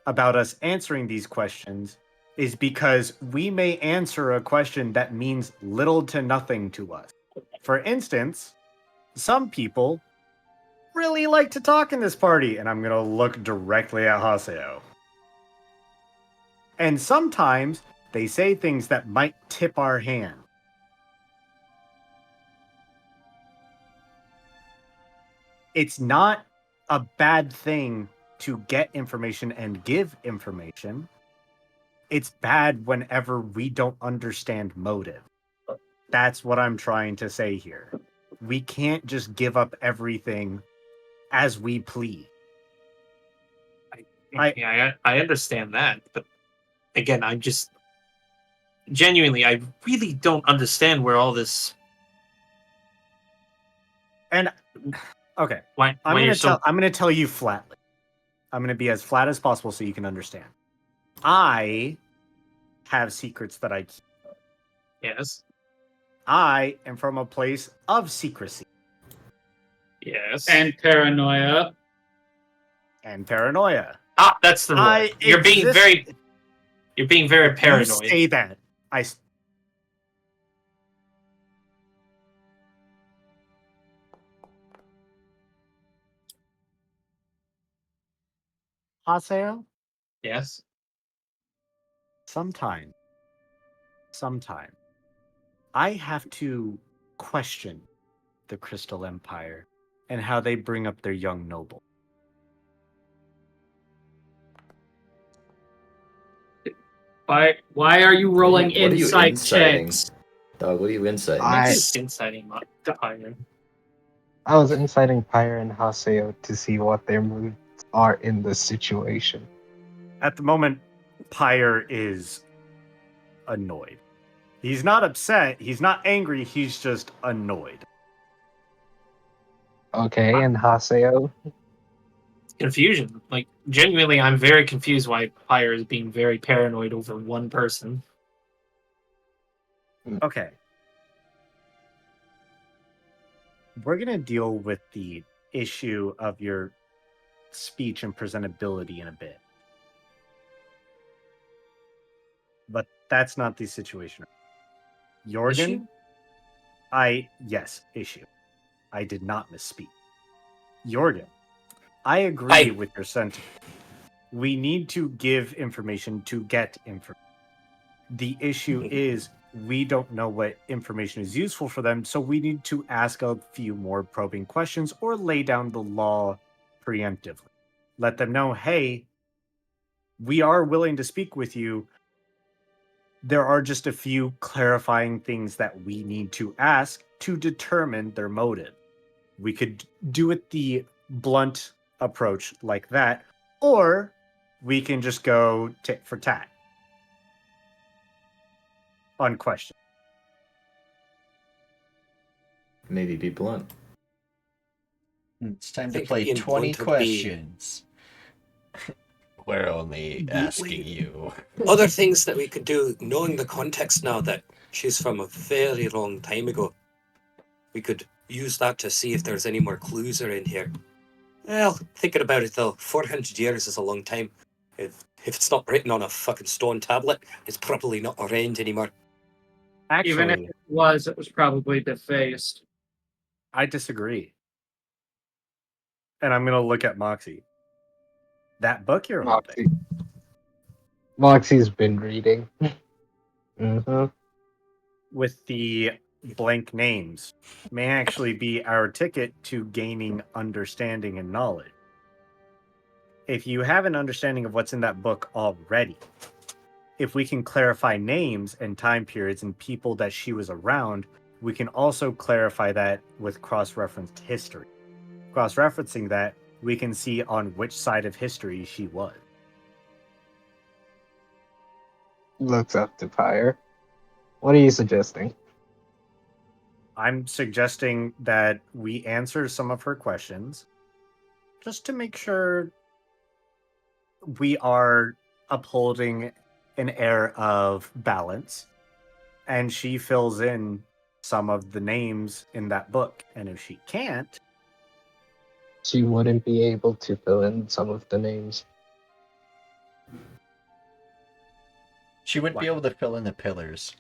about us answering these questions is because we may answer a question that means little to nothing to us. For instance, some people really like to talk in this party, and I'm going to look directly at Haseo. And sometimes they say things that might tip our hand. It's not a bad thing to get information and give information. It's bad whenever we don't understand motive. That's what I'm trying to say here. We can't just give up everything as we please. I understand that, but again, I'm just genuinely, I really don't understand where all this. And okay, Why I'm you're so going to tell you flatly. I'm going to be as flat as possible so you can understand. I have secrets that I keep. yes, I am from a place of secrecy yes, And paranoia. and paranoia. that's the word. I You're being exist- very You paranoid. say that. Haseo? Yes, Sometime, I have to question the Crystal Empire and how they bring up their young noble. Why are you rolling What are you insight inciting? checks? Dog, what are you inciting? just inciting Pyre. I was inciting Pyre and Haseo to see what their moves are in this situation. At the moment, Pyre is annoyed. He's not upset, he's not angry, he's just annoyed. Okay, and Haseo? confusion. Like, genuinely, I'm very confused why Pyre is being very paranoid over one person. Okay. We're going to deal with the issue of your speech and presentability in a bit. But that's not the situation. Jørgen, Issue? issue. I did not misspeak. Jørgen, I agree with your sentiment. We need to give information to get information. The issue is we don't know what information is useful for them, so we need to ask a few more probing questions or lay down the law preemptively. Let them know, hey, we are willing to speak with you. There are just a few clarifying things that we need to ask to determine their motive. We could do it the blunt approach like that, or we can just go tit for tat on question. Maybe be blunt. It's time to think play being 20 blunt would be- questions. We're only asking you. Other things that we could do, knowing the context now that she's from a very long time ago, we could use that to see if there's any more clues are in here. Well, thinking about it though, 400 years is a long time. If it's not written on a fucking stone tablet, it's probably not around anymore. Actually, Even if it was probably defaced. I disagree. And I'm going to look at Moxie. That book you're holding. Moxie's been reading. Mm-hmm. With the blank names may actually be our ticket to gaining understanding and knowledge. If you have an understanding of what's in that book already, if we can clarify names and time periods and people that she was around, we can also clarify that with cross-referenced history. Cross-referencing that, we can see on which side of history she was. Looks up to Pyre. What are you suggesting? I'm suggesting that we answer some of her questions just to make sure we are upholding an air of balance, and she fills in some of the names in that book. And if she can't, She wouldn't be able to fill in some of the names. She wouldn't be Why? able to fill in the pillars.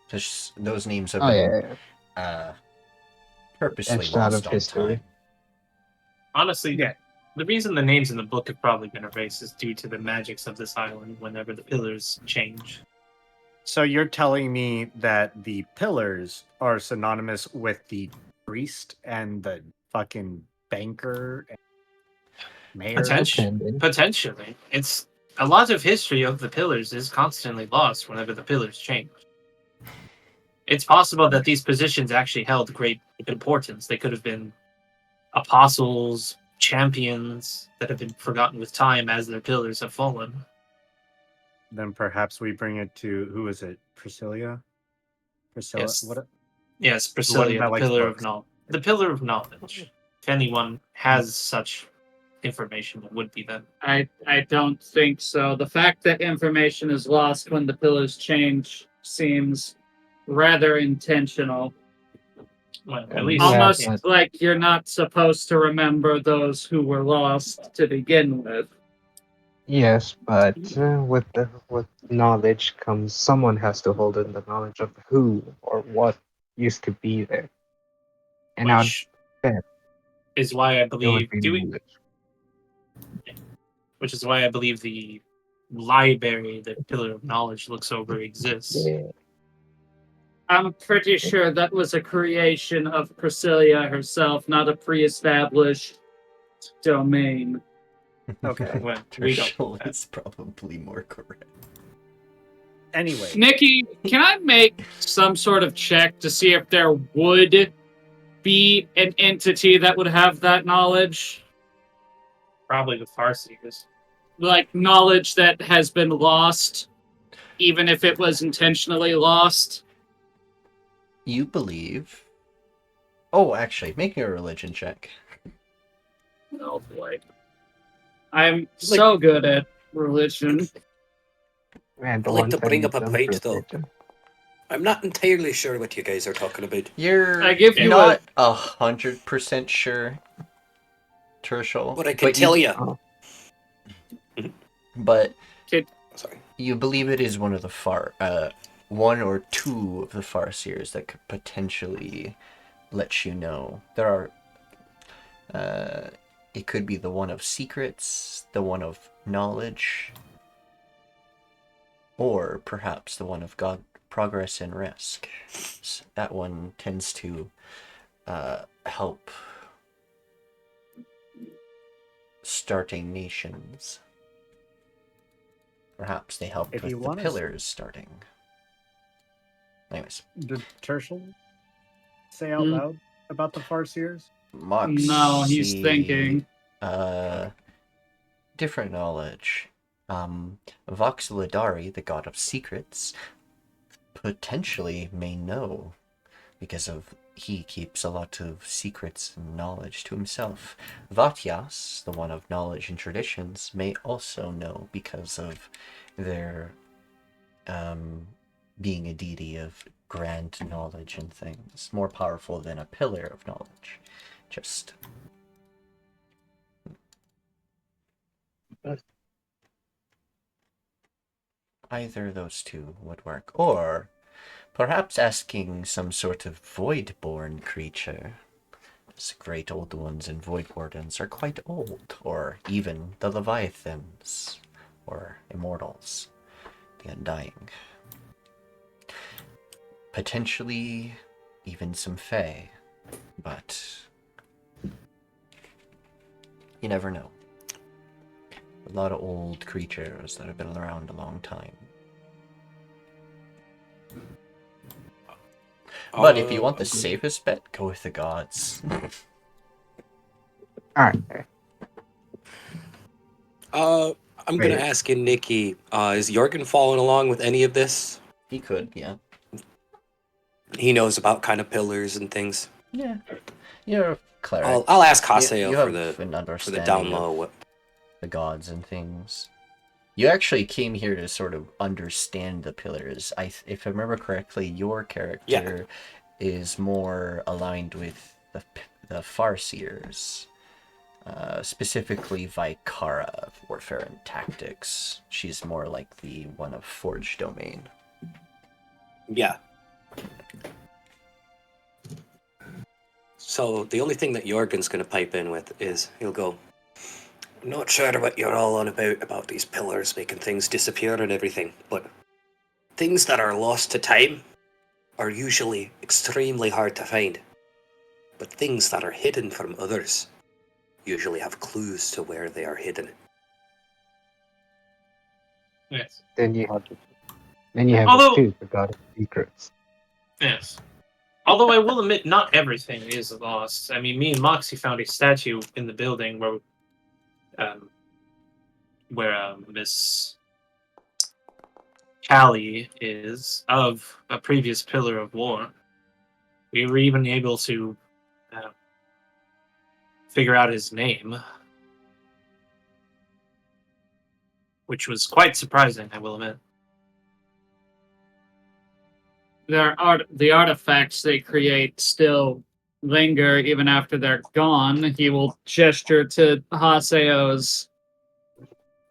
Because those names have Oh, been yeah. purposely Etched out lost of on history. time. Honestly, Yeah. the reason the names in the book have probably been erased is due to the magics of this island whenever the pillars change. so you're telling me that the pillars are synonymous with the priest and the fucking banker and mayor? Potentially. It's a lot of history of the pillars is constantly lost whenever the pillars change. It's possible that these positions actually held great importance. They could have been apostles, champions that have been forgotten with time as their pillars have fallen. Then perhaps we bring it to, who is it? Priscilla? Priscilla? Yes. What? Yes, one Priscilla, that the likes pillar of books. knowledge. The pillar of knowledge. If anyone has such information, it would be them. I don't think so. The fact that information is lost when the pillars change seems rather intentional. Well, at Yeah, least Almost but- like you're not supposed to remember those who were lost to begin with. Yes, but with knowledge comes someone has to hold in the knowledge of who or what used to be there. And now which bet is why I it would believe be knowledge. which is why I believe the library that Pillar of Knowledge looks over exists. Yeah. I'm pretty sure that was a creation of Priscilla herself, not a pre-established domain. Okay. Well, we don't know Tirsheal that. is probably more correct. Anyway, Nikki, can I make some sort of check to see if there would be an entity that would have that knowledge? Probably the Farseers. Like knowledge that has been lost, even if it was intentionally lost? You believe... Oh, actually, make a religion check. Oh boy. I'm so good at religion. Man, I'd like to bring up a done point, for though. religion. I'm not entirely sure what you guys are talking about. You're I give you not 100% sure, Tirsheal. But I can tell you. Oh, But Sorry. you believe it is one of the one or two of the Farseers that could potentially let you know. There are, it could be the one of secrets, the one of knowledge, or perhaps the one of God, progress and risk. That one tends to help starting nations. Perhaps they helped If you with the want us- pillars starting. Anyways, Did Tirsheal say out loud about the Farseers? Moxie, No, he's thinking. Different knowledge. Voxeladari, the god of secrets, potentially may know because of he keeps a lot of secrets and knowledge to himself. Vatyas, the one of knowledge and traditions, may also know because of their being a deity of grand knowledge and things, more powerful than a pillar of knowledge. Just either of those two would work, or perhaps asking some sort of void-born creature. These great old ones and void wardens are quite old, or even the Leviathans, or immortals, the undying. Potentially even some fae, but you never know. A lot of old creatures that have been around a long time. But if you want the safest bet, go with the gods. alright. I'm going to ask you, Nikki, is Jørgen following along with any of this? He could, yeah. He knows about kind of pillars and things. Yeah. You're a cleric. I'll ask Haseo you for have the an for the understanding down of low. the gods and things. You actually came here to sort of understand the pillars. If I remember correctly, your character is more aligned with the Farseers, specifically Vikara, warfare and tactics. She's more like the one of Forge domain. Yeah. So the only thing that Jørgen's going to pipe in with is he'll go, I'm not sure what you're all on about these pillars making things disappear and everything, but things that are lost to time are usually extremely hard to find. But things that are hidden from others usually have clues to where they are hidden. Yes. Then you have Although- the god of secrets. Yes. Although I will admit, not everything is lost. I mean, me and Moxie found a statue in the building where Miss Callie is of a previous pillar of war. We were even able to figure out his name, which was quite surprising, I will admit. The artifacts they create still linger even after they're gone. He will gesture to Haseo's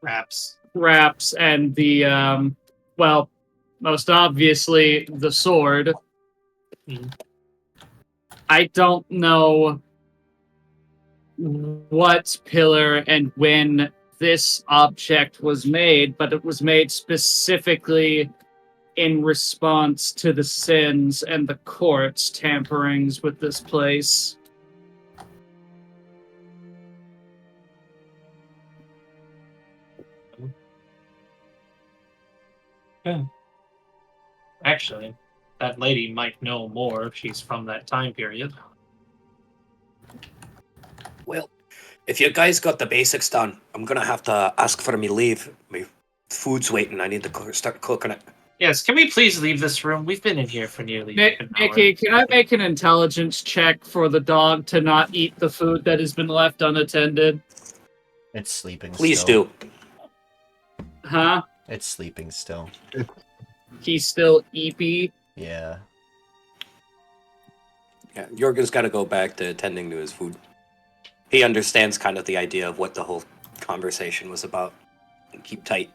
wraps and the most obviously the sword. I don't know what pillar and when this object was made, but it was made specifically in response to the sins and the court's tamperings with this place. Yeah. Actually, that lady might know more if she's from that time period. Well, if you guys got the basics done, I'm going to have to ask for me leave. My food's waiting. I need to start cooking it. Yes, can we please leave this room? We've been in here for nearly an hour. Nikki, can I make an intelligence check for the dog to not eat the food that has been left unattended? It's sleeping Please still. do. Huh? It's sleeping still. He's still eepy. Yeah. Yeah, Jørgen's got to go back to tending to his food. He understands kind of the idea of what the whole conversation was about. Keep tight.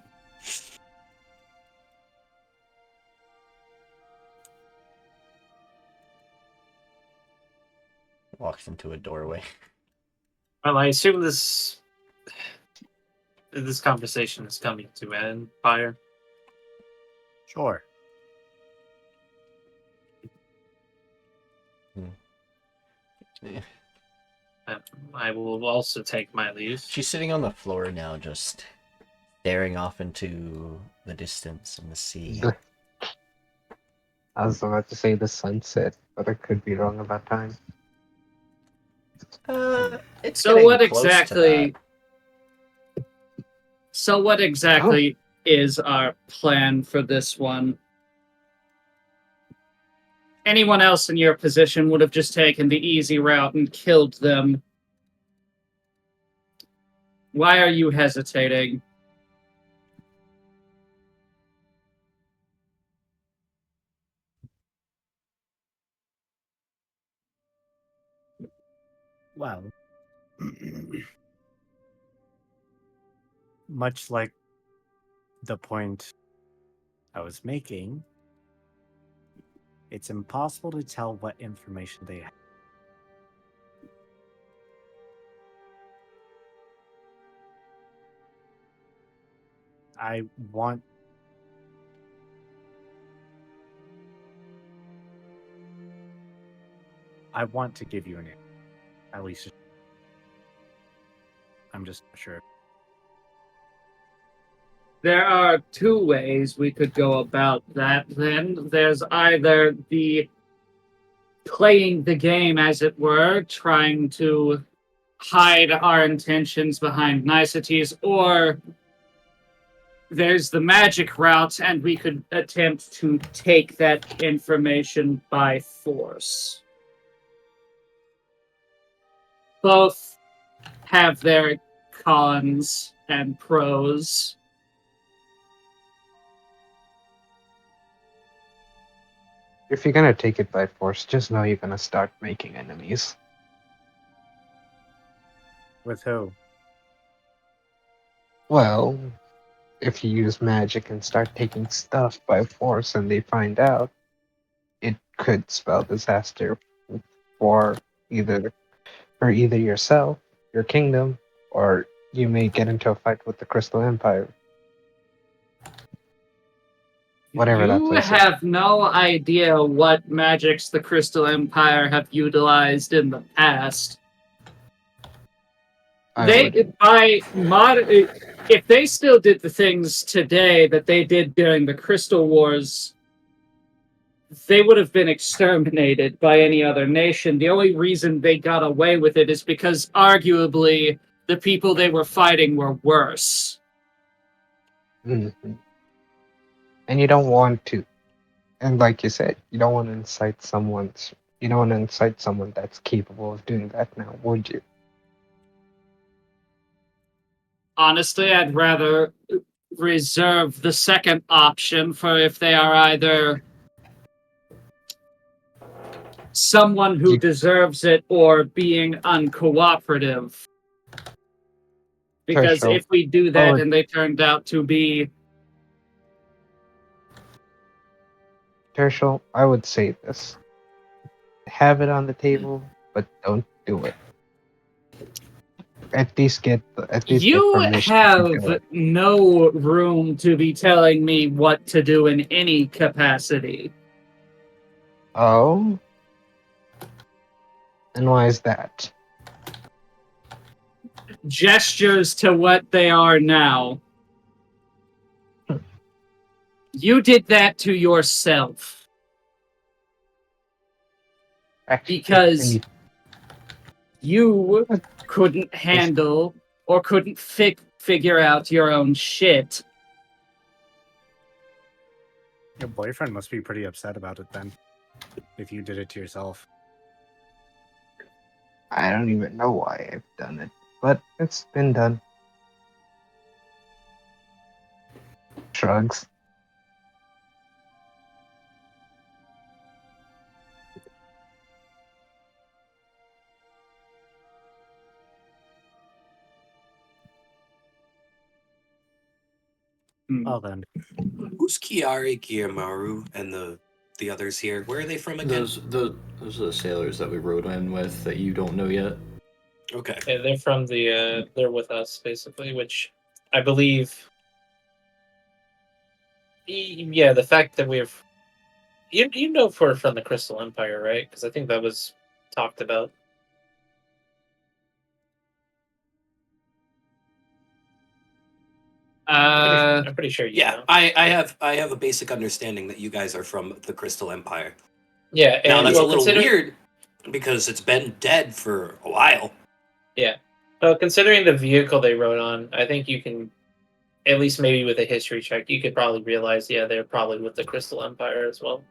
Walks into a doorway. Well, I assume this conversation is coming to an end, Pyre. Sure. Yeah. I will also take my leave. She's sitting on the floor now, just staring off into the distance and the sea. I was about to say the sunset, but I could be wrong about time. It's So getting what close to exactly? that. So what exactly is our plan for this one? Anyone else in your position would have just taken the easy route and killed them. Why are you hesitating? Well, much like the point I was making, it's impossible to tell what information they have. I want to give you an answer. At least I'm just not sure. There are two ways we could go about that, then. There's either the playing the game, as it were, trying to hide our intentions behind niceties, or there's the magic route, and we could attempt to take that information by force. Both have their cons and pros. If you're gonna take it by force, just know you're gonna start making enemies. With who? Well, if you use magic and start taking stuff by force and they find out, it could spell disaster for either yourself, your kingdom, or you may get into a fight with the Crystal Empire. Whatever that You place is. have no idea what magics the Crystal Empire have utilized in the past. If they still did the things today that they did during the Crystal Wars, they would have been exterminated by any other nation. The only reason they got away with it is because arguably the people they were fighting were worse. Mm-hmm. And you don't want to, and like you said, you don't want to incite someone that's capable of doing that now, would you? Honestly, I'd rather reserve the second option for if they are either someone who deserves it or being uncooperative. Because Tirsheal. if we do that and they turned out to be... Tirsheal, I would say this. Have it on the table, but don't do it. At least get You permission to do have it. no room to be telling me what to do in any capacity. Oh? And why is that? Gestures to what they are now. You did that to yourself. Actually, Because you couldn't handle or couldn't figure out your own shit. Your boyfriend must be pretty upset about it then, if you did it to yourself. I don't even know why I've done it, but it's been done. shrugs. Well then, Who's Kiari, Kiyomaru, and the others here? Where are they from again? Those are the sailors that we rode in with that you don't know yet. Okay. Yeah, they're from the. They're with us basically, which I believe. Yeah, the fact that we've. You know if we're from the Crystal Empire, right? Because I think that was talked about. I'm pretty sure you Yeah, know. I have a basic understanding that you guys are from the Crystal Empire. Yeah, Now and that's a well, little weird because it's been dead for a while. Yeah. Well, considering the vehicle they rode on, I think you can, at least maybe with a history check, you could probably realize, yeah, they're probably with the Crystal Empire as well.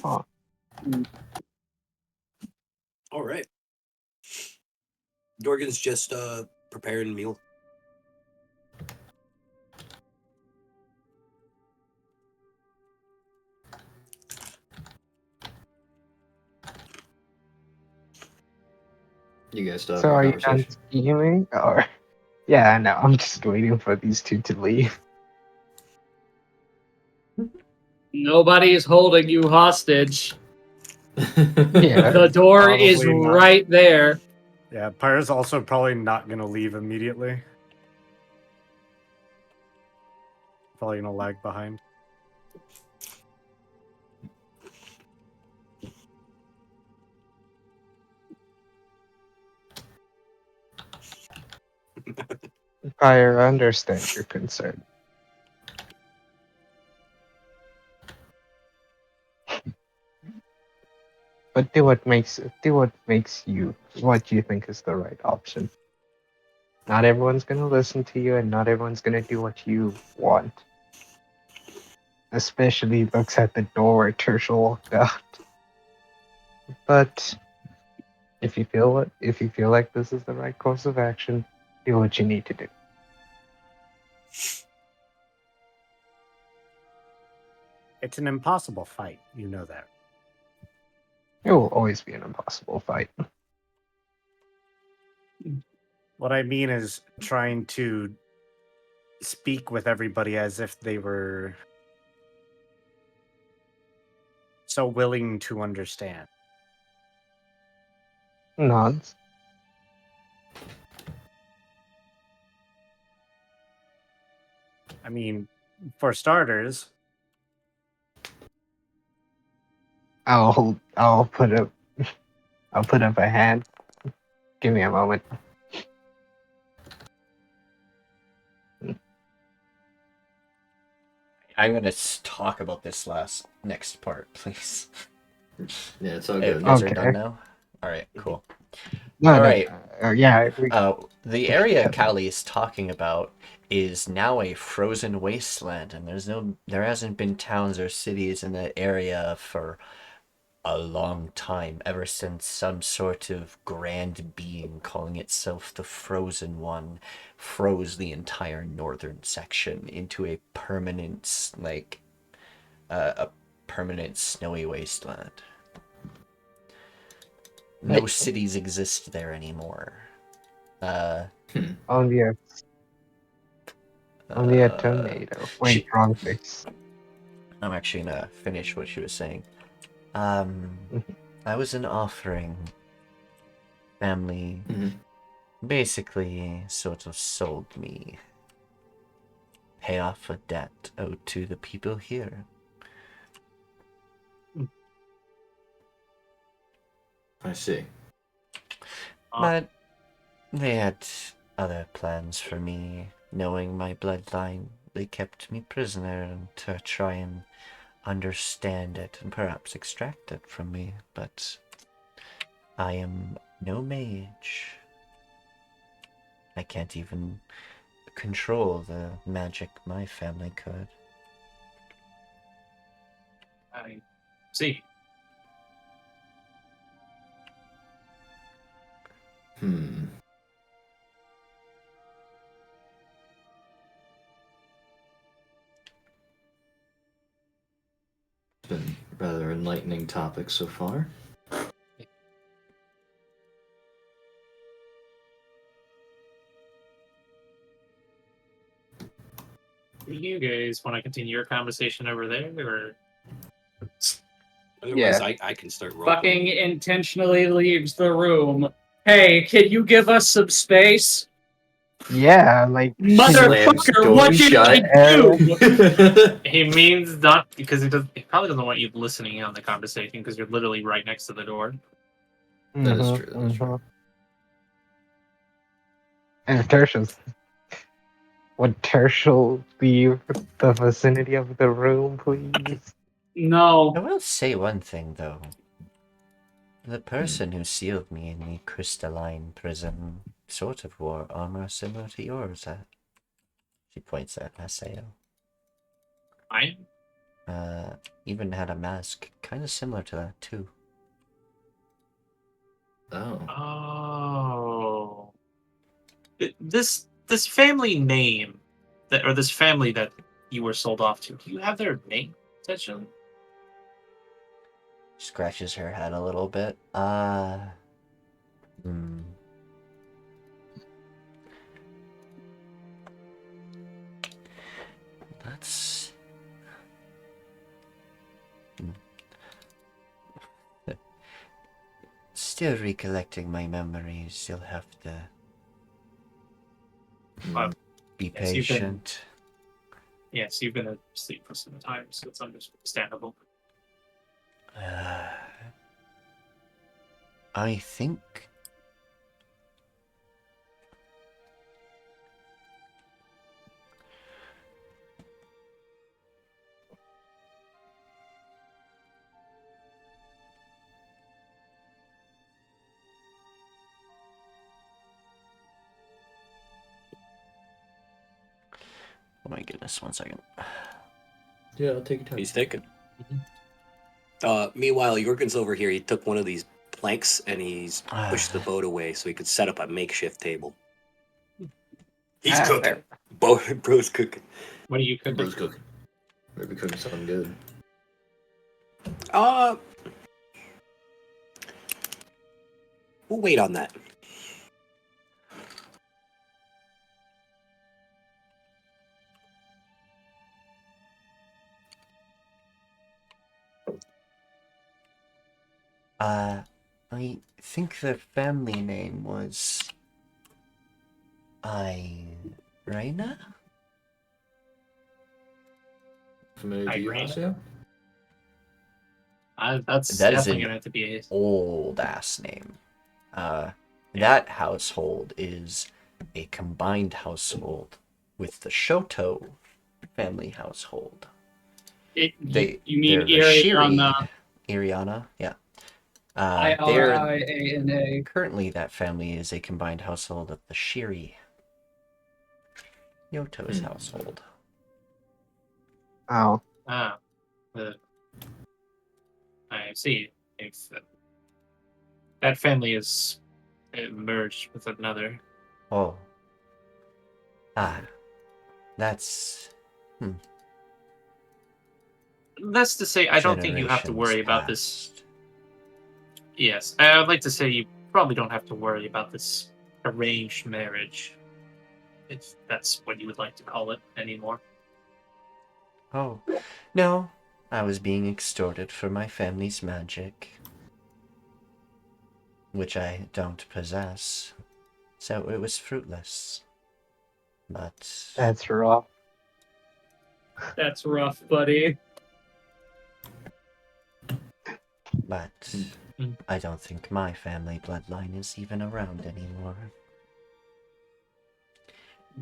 Oh, All right. Jørgen's just preparing a meal. You guys still so having are a you done conversation? scheming? Or yeah, I know. I'm just waiting for these two to leave. Nobody is holding you hostage. Yeah. The door is Probably not. right there. Yeah, Pyre's also probably not gonna leave immediately. Probably gonna lag behind. Pyre, I understand your concern. But do what makes you what you think is the right option. Not everyone's gonna listen to you, and not everyone's gonna do what you want. Especially looks at the door where Tirsheal walked out. But if you feel like this is the right course of action, do what you need to do. It's an impossible fight, you know that. It will always be an impossible fight. What I mean is trying to speak with everybody as if they were so willing to understand. Nods. I mean, for starters, I'll put up a hand. Give me a moment. I'm gonna talk about this next part, please. Yeah, it's all Hey, good. you guys are Okay. done now? Alright, cool. No, All no, right. yeah. The area Callie is talking about is now a frozen wasteland, and there hasn't been towns or cities in that area for a long time, ever since some sort of grand being calling itself the Frozen One froze the entire northern section into a permanent, a permanent snowy wasteland. No Hey. cities exist there anymore. Only a tornado. Wait, wrong face. I'm actually gonna finish what she was saying. I was an offering. Family basically sort of sold me. Pay off a debt owed to the people here. I see. But they had other plans for me. Knowing my bloodline, they kept me prisoner to try and understand it and perhaps extract it from me. But I am no mage. I can't even control the magic my family could. I see. It's been rather enlightening topic so far. Do you guys want to continue your conversation over there, or Otherwise, Yeah. I can start rolling. Fucking intentionally leaves the room. Hey, can you give us some space? Yeah, like Motherfucker, what did I do? he means not because he probably doesn't want you listening in on the conversation because you're literally right next to the door. That is true, that is true. And Tirsheal's. Would Tirsheal leave the vicinity of the room, please? I No. will say one thing, though. The person who sealed me in the crystalline prison sort of wore armor similar to yours. She points at Haseo. I Even had a mask kind of similar to that, too. Oh. This family name or this family that you were sold off to. Do you have their name potentially? Scratches her head a little bit. That's... Still recollecting my memories. You'll have to be Yes, you've been- patient. Yes, you've been asleep for some time, so it's understandable. I think... Oh my goodness, 1 second. Yeah, I'll take your time. He's thinking. Meanwhile, Jørgen's over here. He took one of these planks and he's pushed the boat away so he could set up a makeshift table. He's cooking. Bro's cooking. What are you cooking? Bro's cooking. Maybe cooking something good. We'll wait on that. I think the family name was... Irina? Familiar to you, Irene? Haseo? That's That is definitely an gonna have to be old ass name. That household is a combined household with the Shoto family household. You mean they're the Shiri, Iriana? Iriana, yeah. Iriana. Currently, that family is a combined household of the Shiri, Yoto's household. Oh. I see. If that family is merged with another. Oh. That's... That's to say, I don't think you have to worry about this. Yes, I would like to say you probably don't have to worry about this arranged marriage, if that's what you would like to call it anymore. Oh, no. I was being extorted for my family's magic, which I don't possess, so it was fruitless. But... That's rough. That's rough, buddy. But I don't think my family bloodline is even around anymore.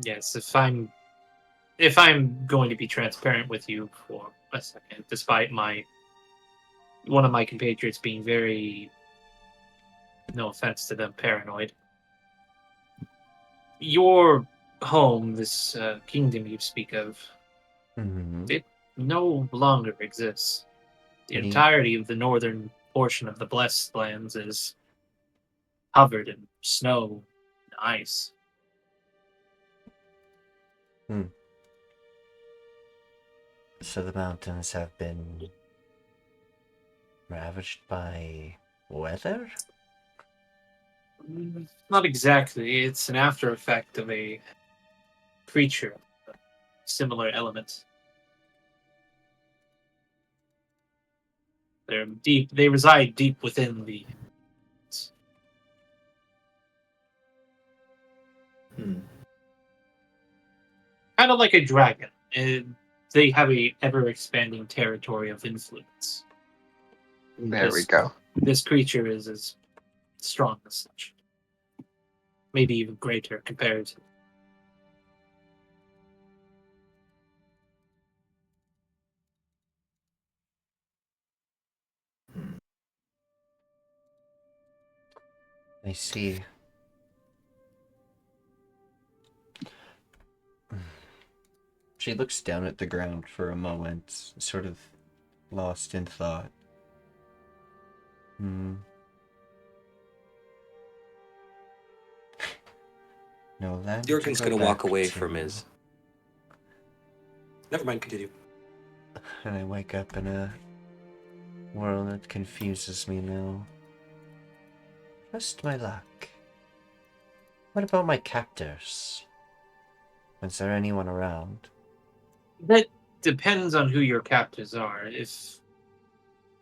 Yes, if I'm going to be transparent with you for a second, despite one of my compatriots being very, no offense to them, paranoid, your home, this kingdom you speak of, it no longer exists. The entirety of the northern portion of the Blessed Lands is covered in snow and ice. So the mountains have been Ravaged by weather? Not exactly. It's an after effect of a creature, similar elements. They're deep. They reside deep within the. Kind of like a dragon. And they have a ever-expanding territory of influence. There we go. This creature is as strong as such. Maybe even greater compared to. I see. She looks down at the ground for a moment, sort of lost in thought. No, land. Jørgen's gonna walk away from his. Never mind, continue. And I wake up in a world that confuses me now. Just my luck. What about my captors? Was there anyone around? That depends on who your captors are.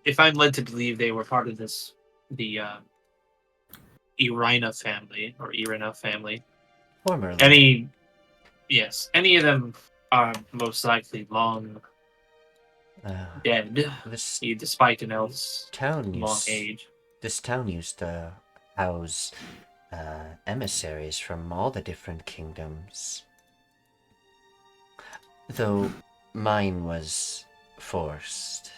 If I'm led to believe they were part of the Irina family or Irina family, Formerly. any of them are most likely long dead, despite an elf's long age. This town used to house emissaries from all the different kingdoms. Though mine was forced.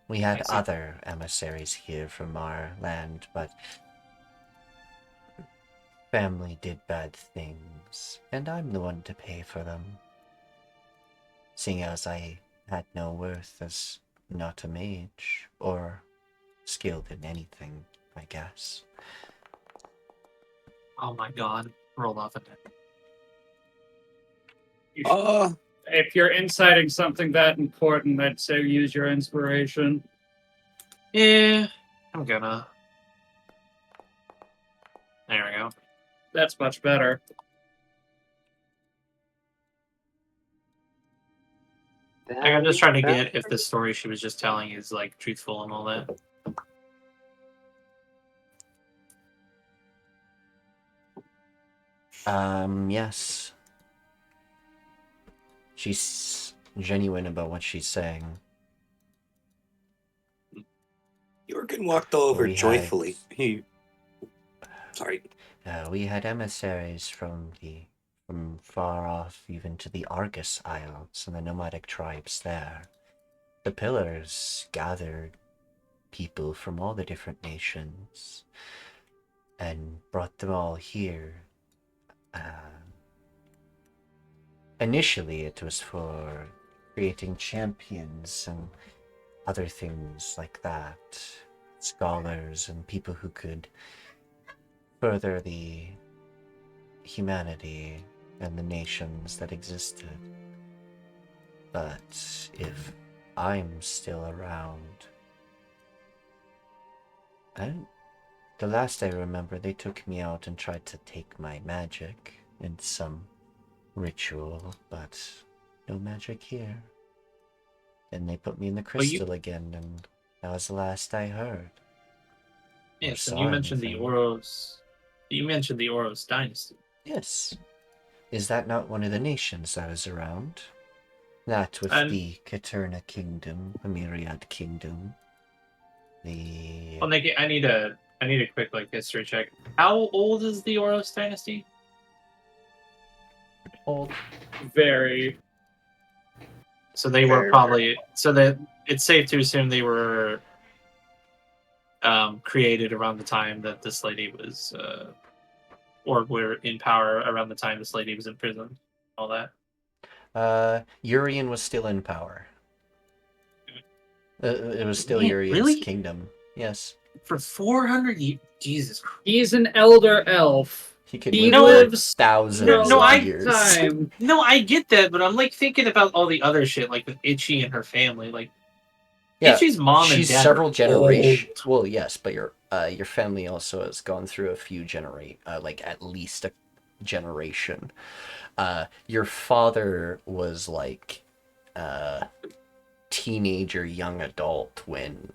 We had other emissaries here from our land, but family did bad things, and I'm the one to pay for them. Seeing as I had no worth as not a mage, or skilled in anything, I guess. Oh my god, roll off a deck. If you're inciting something that important, I'd say use your inspiration. Yeah, I'm gonna. There we go. That's much better. I'm just trying to get if the story she was just telling is like truthful and all that. Yes. She's genuine about what she's saying. Jørgen walked over joyfully. Sorry. We had emissaries from far off, even to the Argus Isles and the nomadic tribes there. The Pillars gathered people from all the different nations and brought them all here. Initially, it was for creating champions and other things like that. Scholars and people who could further the humanity and the nations that existed. But if I'm still around, the last I remember, they took me out and tried to take my magic in some ritual, but no magic here. Then they put me in the crystal again, and that was the last I heard. Yes, and you mentioned the Oros. You mentioned the Oros dynasty. Yes. Is that not one of the nations that is around? That with the Katerna Kingdom, the Myriad Kingdom, the... Well, Nikki, I need a quick history check. How old is the Oros dynasty? Old. Very. So they were probably... So that it's safe to assume they were created around the time that this lady was... or were in power around the time this lady was in prison. All that. Urian was still in power. It was still Urian's kingdom. Yes. For 400 years? Jesus Christ. He's an elder elf. He lives thousands of years. No, I get that, but I'm thinking about all the other shit, with Itchy and her family. Yeah, Ichi's mom and she's dad several are generations. old. Well, yes, but your family also has gone through a few like at least a generation. Your father was like teenager, young adult when,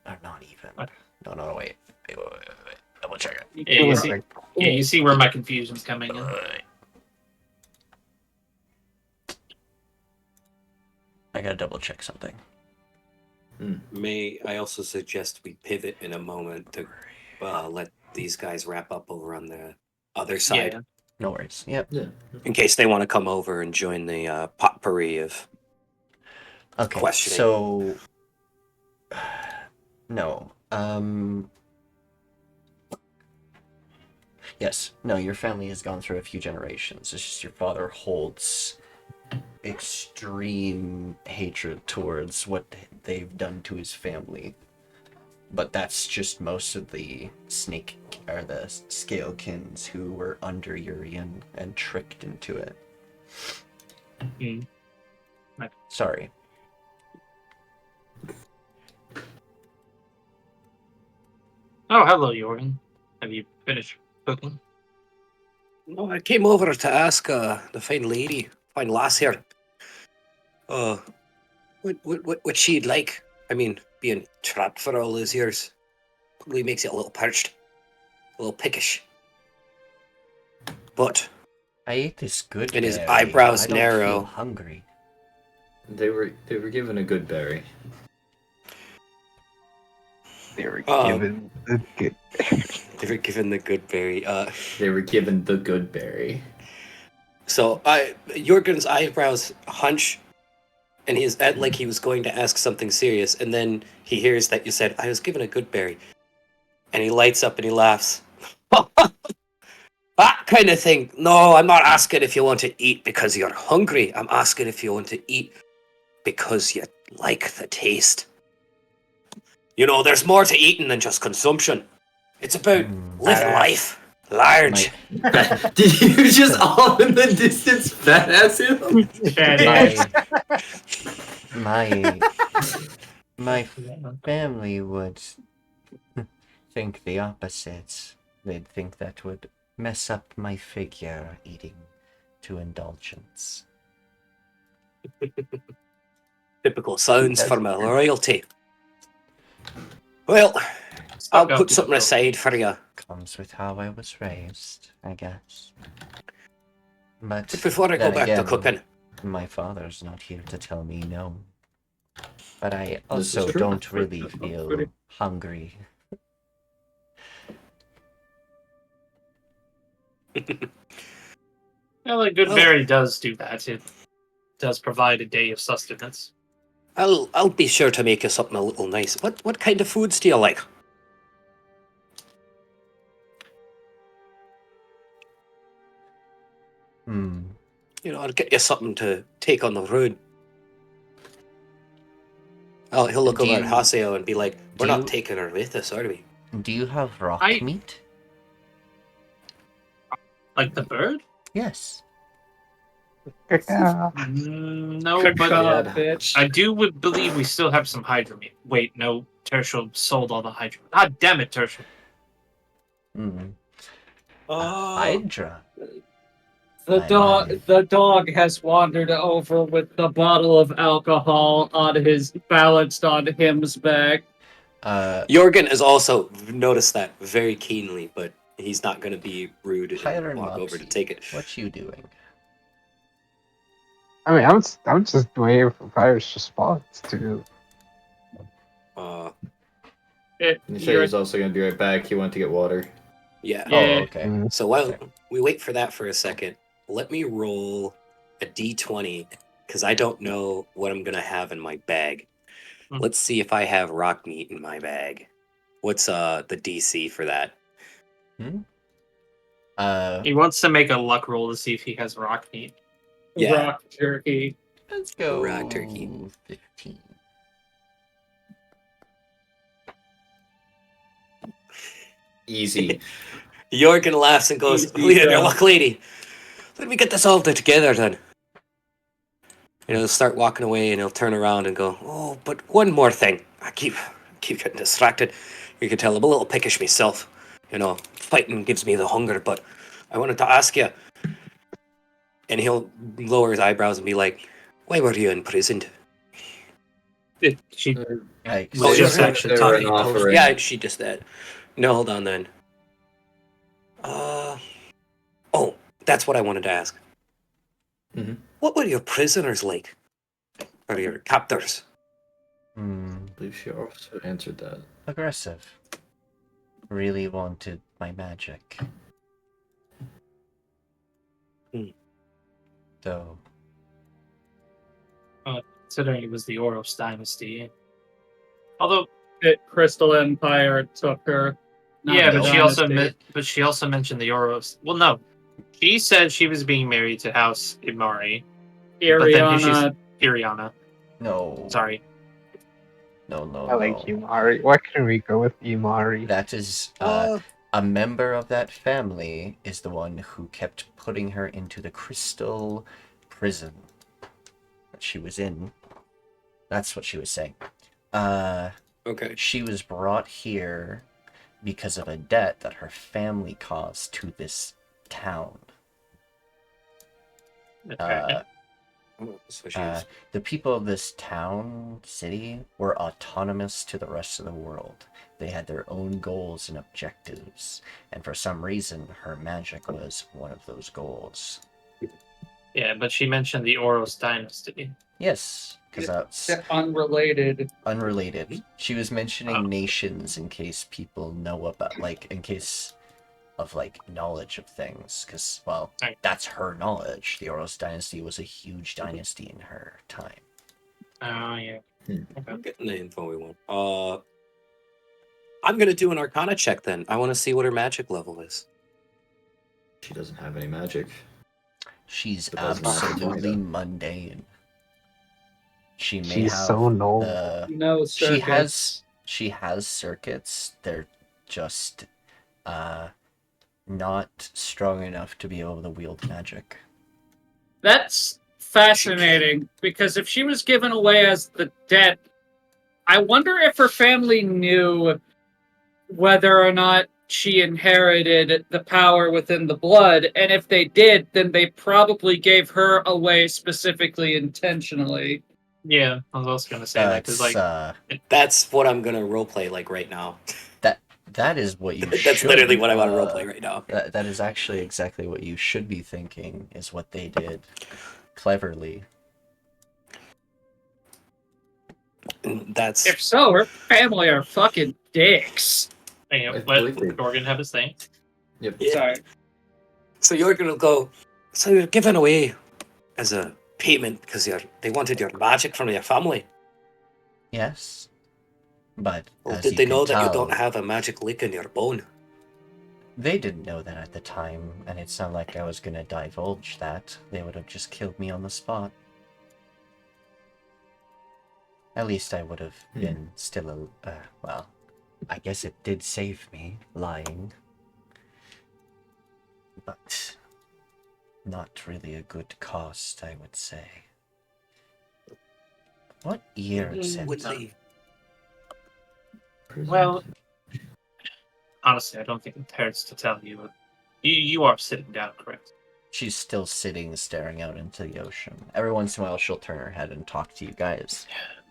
or not even. What? No, wait. Double check it. Yeah, you see where my confusion's coming in. I gotta double check something. May I also suggest we pivot in a moment to let these guys wrap up over on the other side, Yeah. No worries. Yep. Yeah. in case they want to come over and join the potpourri of Okay. questioning. So no. Yes. No, your family has gone through a few generations. It's just your father holds extreme hatred towards what they've done to his family. But that's just most of the snake or the scalekins who were under Urian and tricked into it. Mm. Sorry. Oh, hello, Jørgen. Have you finished cooking? No, I came over to ask the fine lady, fine lass here, what she'd like. I mean, being trapped for all those years probably makes you a little parched, a little pickish. But I ate this good And his berry. eyebrows I don't narrow. feel hungry. They were given a good berry. They were Um, given the good. they were given the good berry. They were given the good berry. So Jørgen's eyebrows hunch, and he's like he was going to ask something serious, and then he hears that you said, "I was given a good berry," and he lights up and he laughs. That kind of thing. No, I'm not asking if you want to eat because you're hungry. I'm asking if you want to eat because you like the taste. You know, there's more to eating than just consumption. It's about living life large. Did you just all in the distance fat ass him? My family would think the opposite. They'd think that would mess up my figure eating to indulgence. Typical sounds for my royalty. Well, I'll put something aside for you. Comes with how I was raised, I guess. But Before I go then back to again, cooking, my father's not here to tell me no. But I This is also true. don't really feel hungry. Well, a good Well- berry does do that. It does provide a day of sustenance. I'll be sure to make you something a little nice. What kind of foods do you like? You know, I'll get you something to take on the road. Oh, he'll look Do over at you- Haseo and be like, "We're do not you- taking her with us, are we?" Do you have rock I- meat? Like the bird? Yes. No, but bitch. I do believe we still have some hydro meat. Wait, no, Tirsheal sold all the hydro. God damn it, Tirsheal. Hydra. The dog has wandered over with the bottle of alcohol balanced on him's back. Jørgen has also noticed that very keenly, but he's not going to be rude Pyre and and walk over to Moxie, take it. what you doing? I mean, I'm just waiting for Pyre's response to. He said he's also going to be right back. He went to get water. Yeah. Oh, okay. So while we wait for that for a second, let me roll a d20 because I don't know what I'm going to have in my bag. Hmm. Let's see if I have rock meat in my bag. What's the DC for that? He wants to make a luck roll to see if he has rock meat. Yeah. Rock jerky. Let's go. Rock turkey. 15. Easy. Jørgen laughs and goes, Easy, "Oh, yeah, bro. your luck, lady. Let me get this all together then." And he'll start walking away, and he'll turn around and go, "Oh, but one more thing. I keep getting distracted. You can tell I'm a little peckish myself. You know, fighting gives me the hunger. But I wanted to ask you." And he'll lower his eyebrows and be like, "Why were you imprisoned?" She Like, was Oh, just you're actually there an talking. offering? Yeah, she just said. No, hold on then. Oh, that's what I wanted to ask. Mhm. What were your prisoners like? Or your captors? hmm, I believe she also answered that. aggressive. Really wanted my magic. Hmm. Though, Considering it was the Oros dynasty. Although, The Crystal Empire took her. not yeah, the but she also mentioned the Oros. Well, no, she said she was being married to House Imari, but then here she's Iriana. Iriana. no. Sorry. No, no, I like no. Yumari. Why can we go with Yumari? That is, Uh, a member of that family is the one who kept putting her into the crystal prison that she was in. That's what she was saying. okay. She was brought here because of a debt that her family caused to this town. Okay. So she's The people of this town, city, were autonomous to the rest of the world. They had their own goals and objectives, and for some reason, her magic was one of those goals. Yeah, but she mentioned the Oros dynasty. Yes, because that's They're unrelated. unrelated. She was mentioning nations in case people know about, like, in case of, like, knowledge of things, because, well, Right. that's her knowledge. The Oros dynasty was a huge dynasty in her time. Oh, yeah. I'm getting the info we want. I'm gonna do an Arcana check then. I want to see what her magic level is. She doesn't have any magic. She's But that's not absolutely Arcana. mundane. She may She's have so normal. No circuits. she has circuits. They're just not strong enough to be able to wield magic. That's fascinating because if she was given away as the dead, I wonder if her family knew whether or not she inherited the power within the blood, and if they did, then they probably gave her away specifically intentionally. Yeah, I was also gonna say that because, like, That's what I'm gonna roleplay like right now. that is what you That's should. literally what I want to roleplay right now. That is actually exactly what you should be thinking. Is what they did cleverly. That's If so, her family are fucking dicks. hey, I let believe they- Jørgen have his thing. Yep. Yeah. Sorry. so you're gonna go. So you're given away as a payment because they wanted your magic from your family. Yes, but Well, as did you they can know that you tell, don't have a magic lick in your bone? They didn't know that at the time, and it's not like I was gonna divulge that. They would have just killed me on the spot. At least I would have been still well, I guess it did save me, lying. But not really a good cost, I would say. What year is it? Would they? Well, honestly, I don't think it hurts to tell you. You are sitting down, correct? She's still sitting, staring out into the ocean. Every once in a while, she'll turn her head and talk to you guys.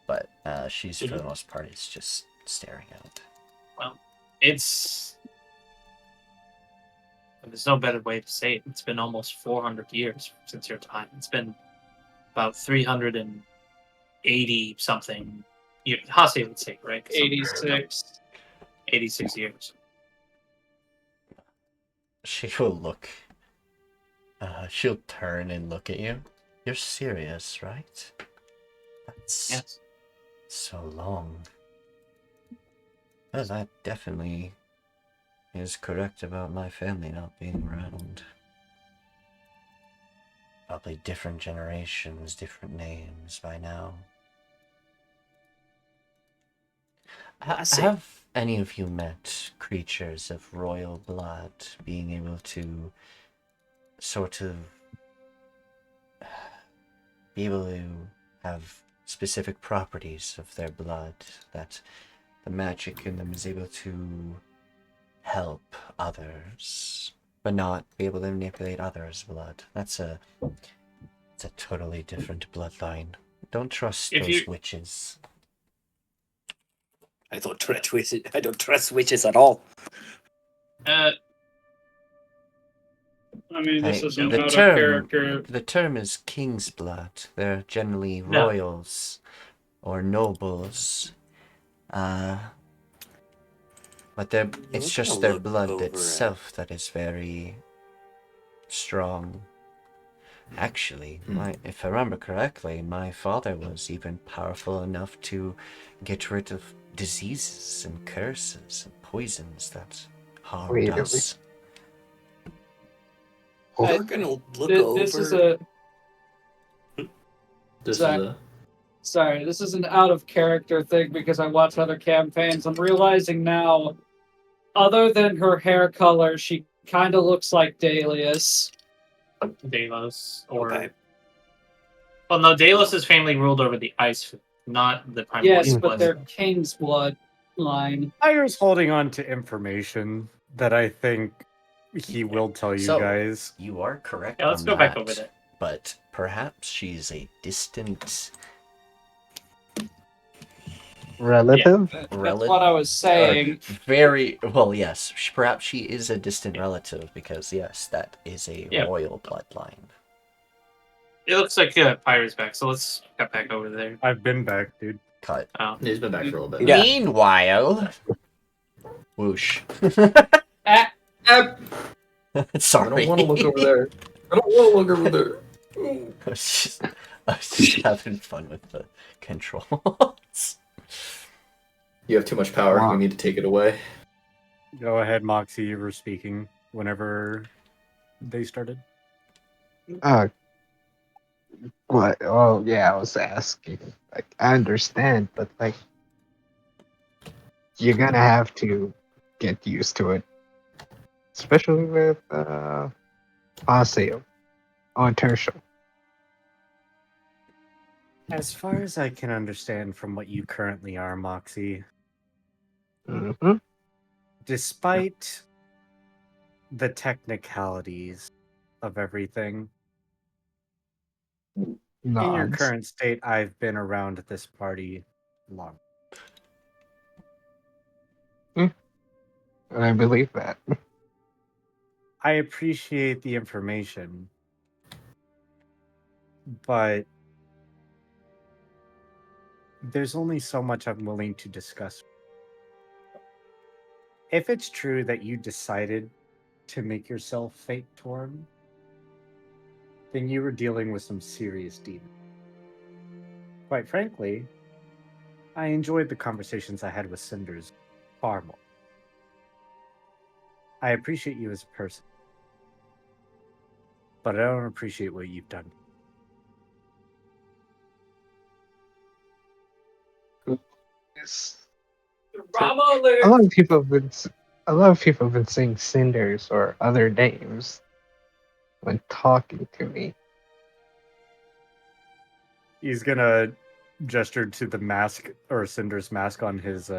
But she's, for the most part, is just staring out. Well, there's no better way to say it. It's been almost 400 years since your time. It's been about 380 something. Haseo would say, right? 86. 86 years. She will look. She'll turn and look at you. You're serious, right? That's Yes. so long. Well, that definitely is correct about my family not being around. Probably different generations, different names by now. I see. Have any of you met creatures of royal blood being able to sort of be able to have specific properties of their blood, that the magic in them is able to help others, but not be able to manipulate others' blood. It's a totally different bloodline. Don't trust those witches. I don't trust witches. I don't trust witches at all. I mean, this isn't the out of term, character. The term is king's blood. They're generally royals or nobles. But it's just their blood itself that is very strong. Actually, if I remember correctly, my father was even powerful enough to get rid of diseases and curses and poisons that harmed us. We're gonna look over. This is sorry, this is an out of character thing because I watch other campaigns. I'm realizing now, other than her hair color, she kind of looks like Dalius. Delos, or well, no, Delos' family ruled over the ice, not the primary. Yes, but they're king's blood line. Pyre's holding on to information that I think he will tell you guys. You are correct. Yeah, let's go back over there. But perhaps she's a distant relative. That's what I was saying. Very well, yes. Perhaps she is a distant relative because yes, that is a royal bloodline. It looks like Pyre's back, so let's cut back over there. I've been back, dude. Cut. Oh. He's been back for a little bit. Yeah. Meanwhile, whoosh. Sorry. I don't want to look over there. I don't want to look over there. I was just having fun with the controls. You have too much power. Wow. You need to take it away. Go ahead, Moxie. You were speaking whenever they started. What? Oh, yeah, I was asking. Like, I understand, but, like, you're gonna have to get used to it. Especially with, Haseo on Tirsheal. As far as I can understand from what you currently are, Moxie, Mm-hmm. despite the technicalities of everything, in your current state, I've been around this party long. I believe that. I appreciate the information, but there's only so much I'm willing to discuss. If it's true that you decided to make yourself fate-torn, then you were dealing with some serious demons. Quite frankly, I enjoyed the conversations I had with Cinders far more. I appreciate you as a person, but I don't appreciate what you've done. Yes. Drama alert! A lot of people have been saying Cinders or other names when talking to me. He's gonna gesture to the mask, or Cinder's mask on his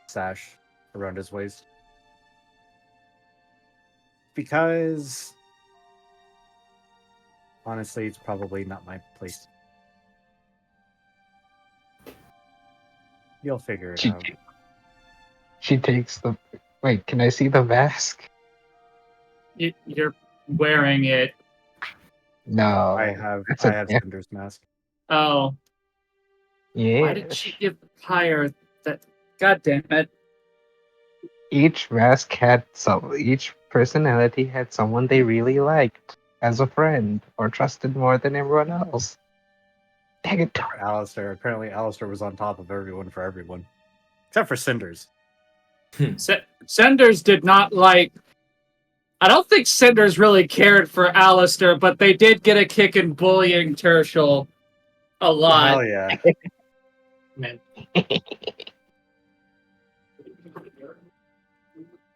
sash around his waist. Because honestly, it's probably not my place. You'll figure it out. She takes the... Wait, can I see the mask? You're wearing it. No. I have yeah. Cinder's mask. Oh. Yeah. Why did she give Pyre that? God damn it. Each personality had someone they really liked as a friend or trusted more than everyone else. Dang it. Alistair. Apparently, Alistair was on top of everyone for everyone, except for Cinders. Cinders did not like. I don't think Cinders really cared for Alistair, but they did get a kick in bullying Tirsheal a lot. Hell yeah. Man.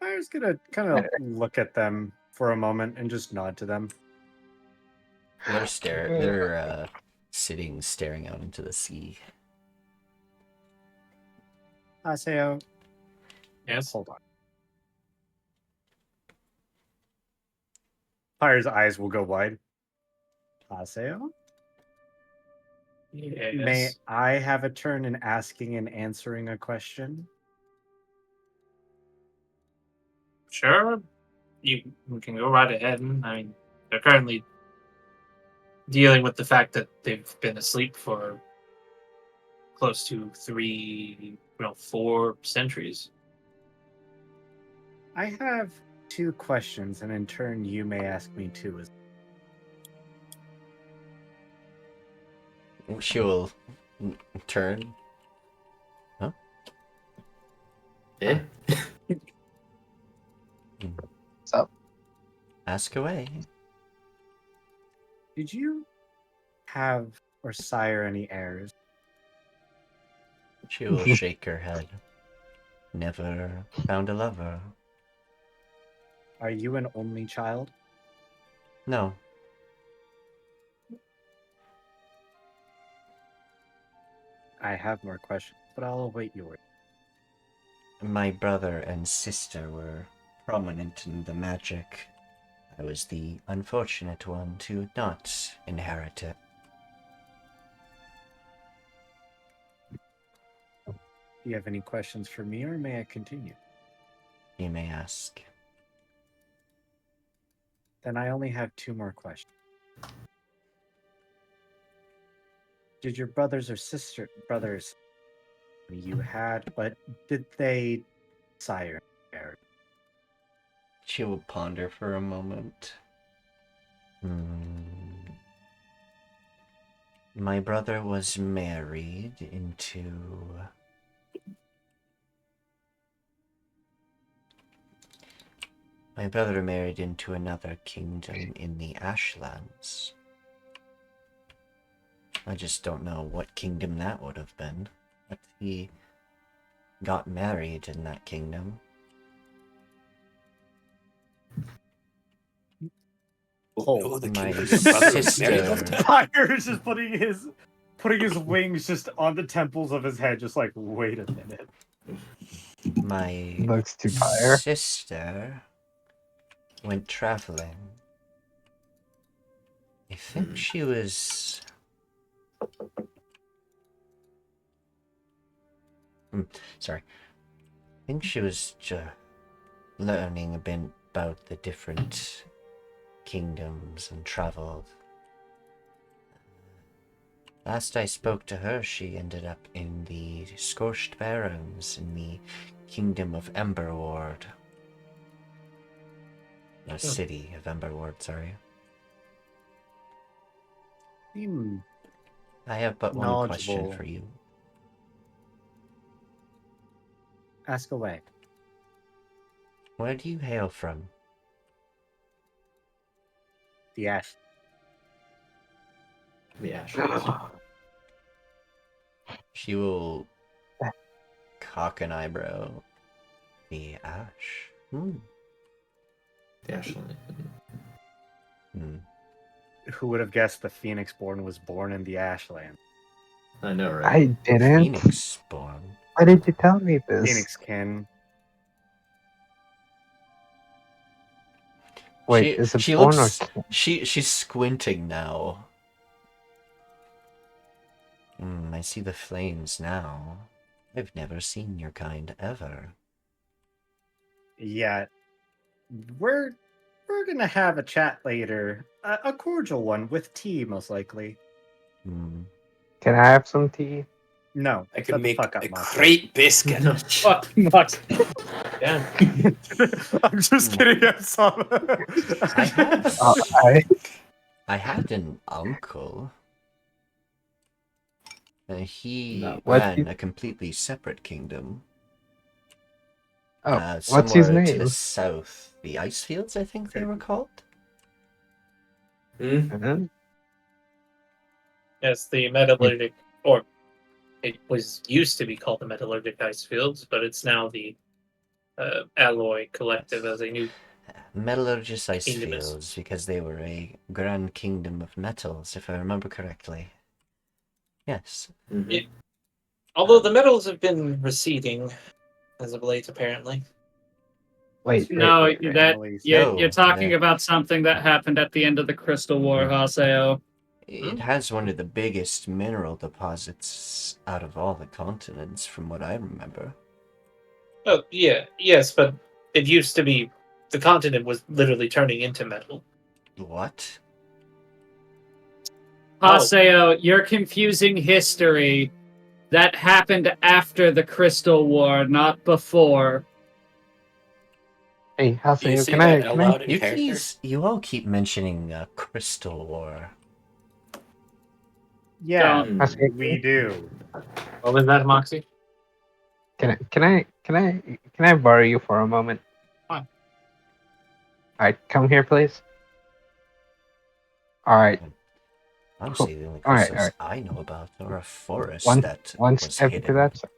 I was gonna kind of look at them for a moment and just nod to them. They're sitting, staring out into the sea. Haseo, Yes. hold on. Pyre's eyes will go wide. Haseo? Yes. May I have a turn in asking and answering a question? Sure. You can go right ahead. I mean, they're currently dealing with the fact that they've been asleep for close to 4 centuries. I have 2 questions, and in turn, you may ask me 2 as She will turn. Huh? Eh? What's up? Ask away. Did you have or sire any heirs? She will shake her head. Never found a lover. Are you an only child? No. I have more questions, but I'll await yours. My brother and sister were prominent in the magic. I was the unfortunate one to not inherit it. Do you have any questions for me, or may I continue? You may ask. Then I only have 2 more questions. Did your brothers you had, but did they sire heirs? She will ponder for a moment. My brother was married into... My brother married into another kingdom in the Ashlands. I just don't know what kingdom that would have been. But he got married in that kingdom. Oh, the My king of your brother is sister- married off to- Pyre is just putting his wings just on the temples of his head, just like, wait a minute. My Looks too Pyre. sister went traveling. I think she was... sorry. I think she was learning a bit about the different kingdoms and traveled. Last I spoke to her, she ended up in the Scorched Barrens in the Kingdom of Emberward. The city of Emberward, sorry. I have but one question Knowledgeable. for you. Ask away. Where do you hail from? The Ash. The Ashlands. She will cock an eyebrow. The Ash? The Ashlands. Who would have guessed the Phoenix-born was born in the Ashland? I know, right? I didn't. Phoenix born. Why did you tell me this? Phoenix-kin. Wait, is it she born looks, or she's squinting now. I see the flames now. I've never seen your kind ever. Yeah. We're gonna have a chat later. A cordial one with tea, most likely. Can I have some tea? No. I shut can the make fuck up, a Moxie. great biscuit. Fuck, Moxie. Yeah. I'm just kidding. I'm sorry. I had an uncle. He No. ran a completely separate kingdom. What's his somewhere to name? the south. The Icefields, I think they were called? Mhm. Yes, the metallurgic, or it was used to be called the Metallurgic Ice Fields, but it's now the Alloy Collective as a new. Metallurgist Kingdom is- Icefields, because they were a grand kingdom of metals, if I remember correctly. Yes. Mhm. Although the metals have been receding as of late, apparently. Wait, No, wait, wait. that Families. you're No, talking no. about something that happened at the end of the Crystal War, Haseo. It has one of the biggest mineral deposits out of all the continents, from what I remember. Oh, yeah, yes, but it used to be the continent was literally turning into metal. What? Haseo, you're confusing history. That happened after the Crystal War, not before. Hey, Do you Haseo, say can that I, out can I, loud in character? You all keep mentioning Crystal War. Yeah, Don't. Haseo, we do. What was that, Moxie? can I borrow you for a moment? Fine. Alright, come here, please. Alright, Honestly, the only Alright, crystals I know about are a forest one that was step to hidden. that side.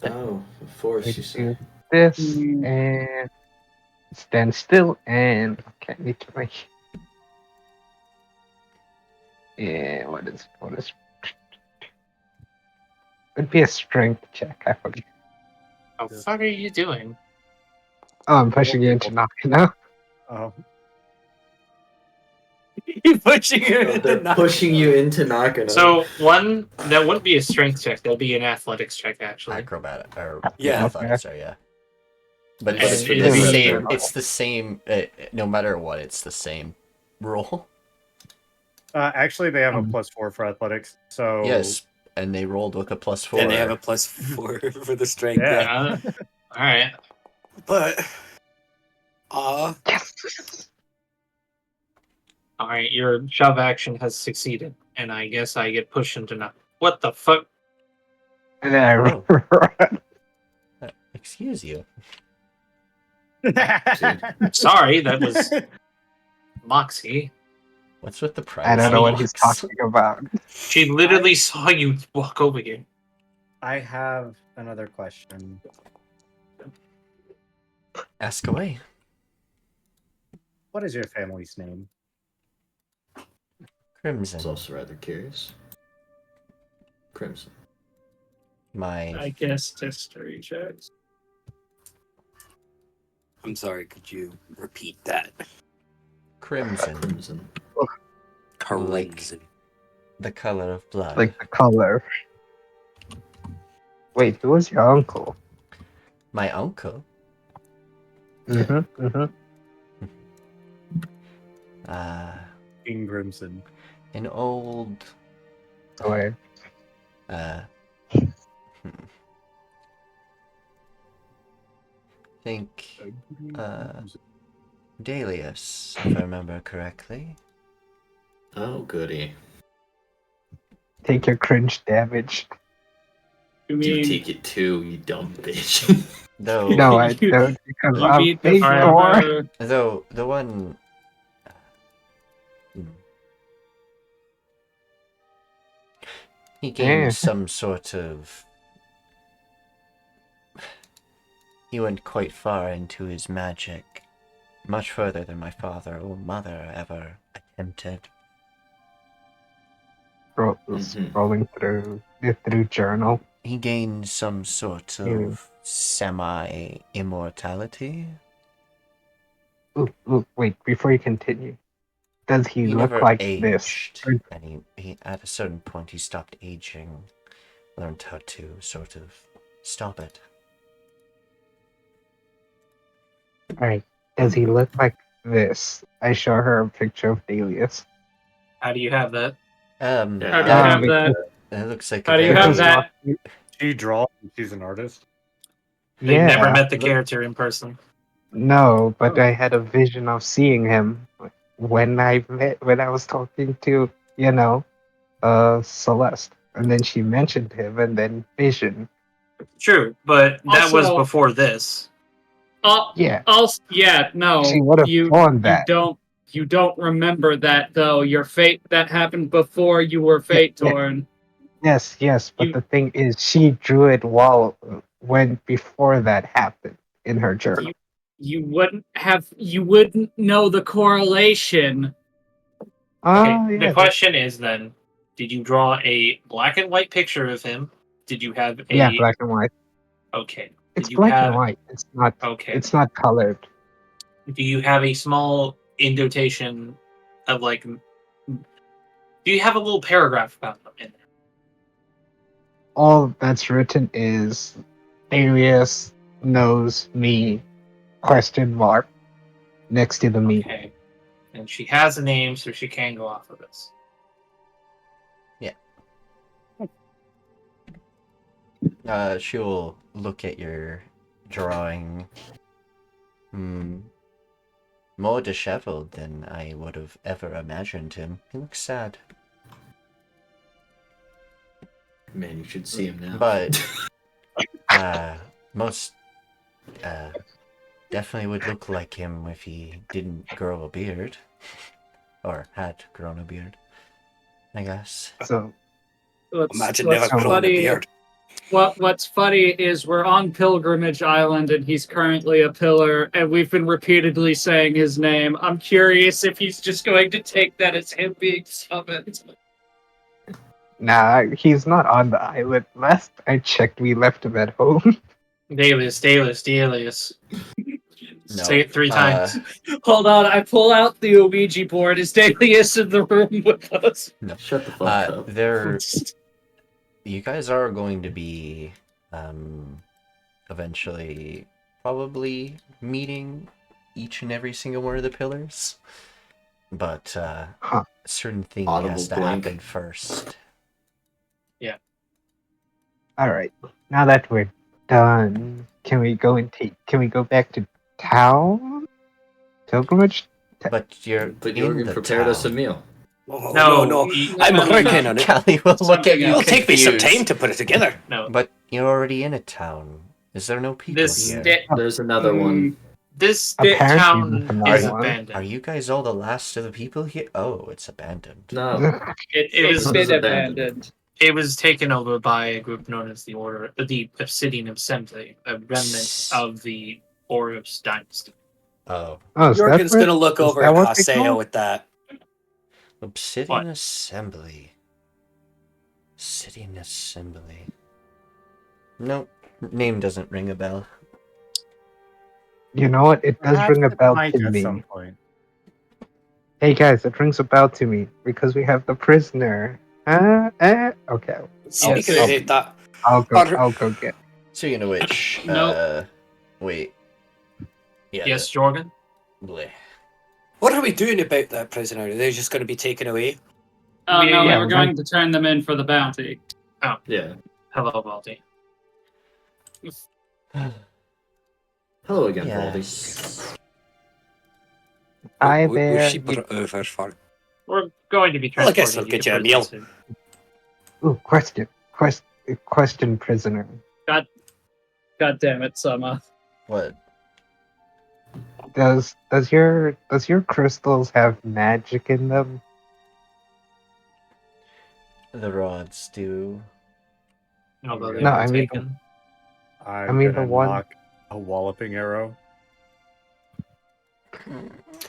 Oh, the forest, you We say? do this, Mm. and stand still, and okay, need to make. Yeah, what is It'd be a strength check, I forget. What the fuck are you doing? Oh, I'm pushing you into knocking now. Oh, You're pushing her Oh, into they're knock. pushing you into knocking. So that wouldn't be a strength check. That'd be an athletics check, actually. Acrobatic, or Yeah. athletics, sorry, yeah. But And it's it'd the be- same. It's the same. No matter what, it's the same roll. actually, they have a +4 for athletics. So Yes, and they rolled with a +4. And they have a +4 for the strength. Yeah. Yeah. All right. But Yes. All right. Your shove action has succeeded, and I guess I get pushed into knock. What the fuck? And then I Oh. run. Excuse you. Sorry, that was Moxie. What's with the price? I don't know what of he's locks? talking about. She literally saw you walk over here. I have another question. Ask away. What is your family's name? Crimson. It's also rather curious. Crimson. My I guess history checks. I'm sorry, could you repeat that? crimson, Crimson. Crimson. the color of blood. Like the color. Wait, who was your uncle? My uncle. Mm-hmm. Mm-hmm. King Grimson. An old. Wait. Think Dalius, if I remember correctly. Oh, goody. Take your cringe damage. You You mean take it too, you dumb bitch. Though, No, I You- don't, because you I'm beat the fake or farmer? though the one. He gained Yeah. some sort of. He went quite far into his magic, much further than my father or mother ever attempted. scrolling through journal. He gained some sort of semi-immortality. Ooh, wait, before you continue, does he look never like aged, this? and he at a certain point he stopped aging, learned how to sort of stop it. Alright, does he look like this? I show her a picture of Dalius. How do you have that? How do you Yeah, have that? it looks like. How a do you have very- that? She draws. She's an artist. They've Yeah, never met the character in person. No, but Oh. I had a vision of seeing him when I was talking to, Celeste. And then she mentioned him and then vision. True, but that was Also- before this. Yeah. Also, yeah, no. She would have known that. You don't remember that though. Your fate that happened before you were fate torn. Yes, but You- the thing is, she drew it when before that happened in her journal. You wouldn't know the correlation. Okay, Oh, yeah. the question is then, Did you draw a black and white picture of him? Did you have a... Yeah, black and white. Okay. It's Did you black have... and white. It's not. Okay. It's not colored. Do you have a small indentation of like... Do you have a little paragraph about them in there? All that's written is alias knows me question mark next to the me. Okay. And she has a name, so she can go off of this. She'll look at your drawing. More disheveled than I would have ever imagined him. He looks sad. Man, you should see him now. But, most, definitely would look like him if he didn't grow a beard. Or had grown a beard, I guess. So Imagine never growing a beard. What's funny is we're on Pilgrimage Island and he's currently a pillar, and we've been repeatedly saying his name. I'm curious if he's just going to take that as him being summoned. nah, he's not on the island. Last I checked, we left him at home. Dalius. No, Say it 3 times. Hold on, I pull out the Ouija board. Is Dalius in the room with us? No. Shut the fuck up. You guys are going to be, eventually, probably meeting each and every single one of the pillars. But, certain thing Audible has to blink. happen first. All right, now that we're done, can we go back to town? Pilgrimage? But you're But in Jørgen the prepared us a town. meal. Oh, No, no. he- I'm no, working on it. Callie will look at you It'll take me some confused. time to put it together. No. But you're already in a town. Is there no people This here? There's another one. This Apparently town there's is another one. abandoned. Are you guys all the last of the people here? Oh, it's abandoned. No. It was It's been abandoned. abandoned. It was taken over by a group known as the Obsidian Assembly, a remnant of the Horus dynasty. Oh. Oh, is that Jørgen's what- going to look is over that at what they Haseo call? with that. Obsidian What? Assembly. Obsidian Assembly. Nope. Name doesn't ring a bell. You know what? It does Perhaps ring a it bell might to at me. some point. Hey guys, it rings a bell to me because we have the prisoner. Okay. Speaking I'll- of it, that I'll go get. Speaking of which, Nope. wait. Yeah. Yes, Jørgen? Bleh. what are we doing about that prisoner? Are they just going to be taken away? Oh, no, Yeah, we were going to turn them in for the bounty. Yeah. Hello, Baldy. Hello again, Baldy. Yes. Hi We there. ship her over for. We're going to be Well, I transporting guess I'll get to you a meal. prison. Ooh, question, prisoner. God damn it, Summer. What? Does your crystals have magic in them? The rods do. Although they No, were I mean- taken. I'm mean, gonna the one- knock a walloping arrow.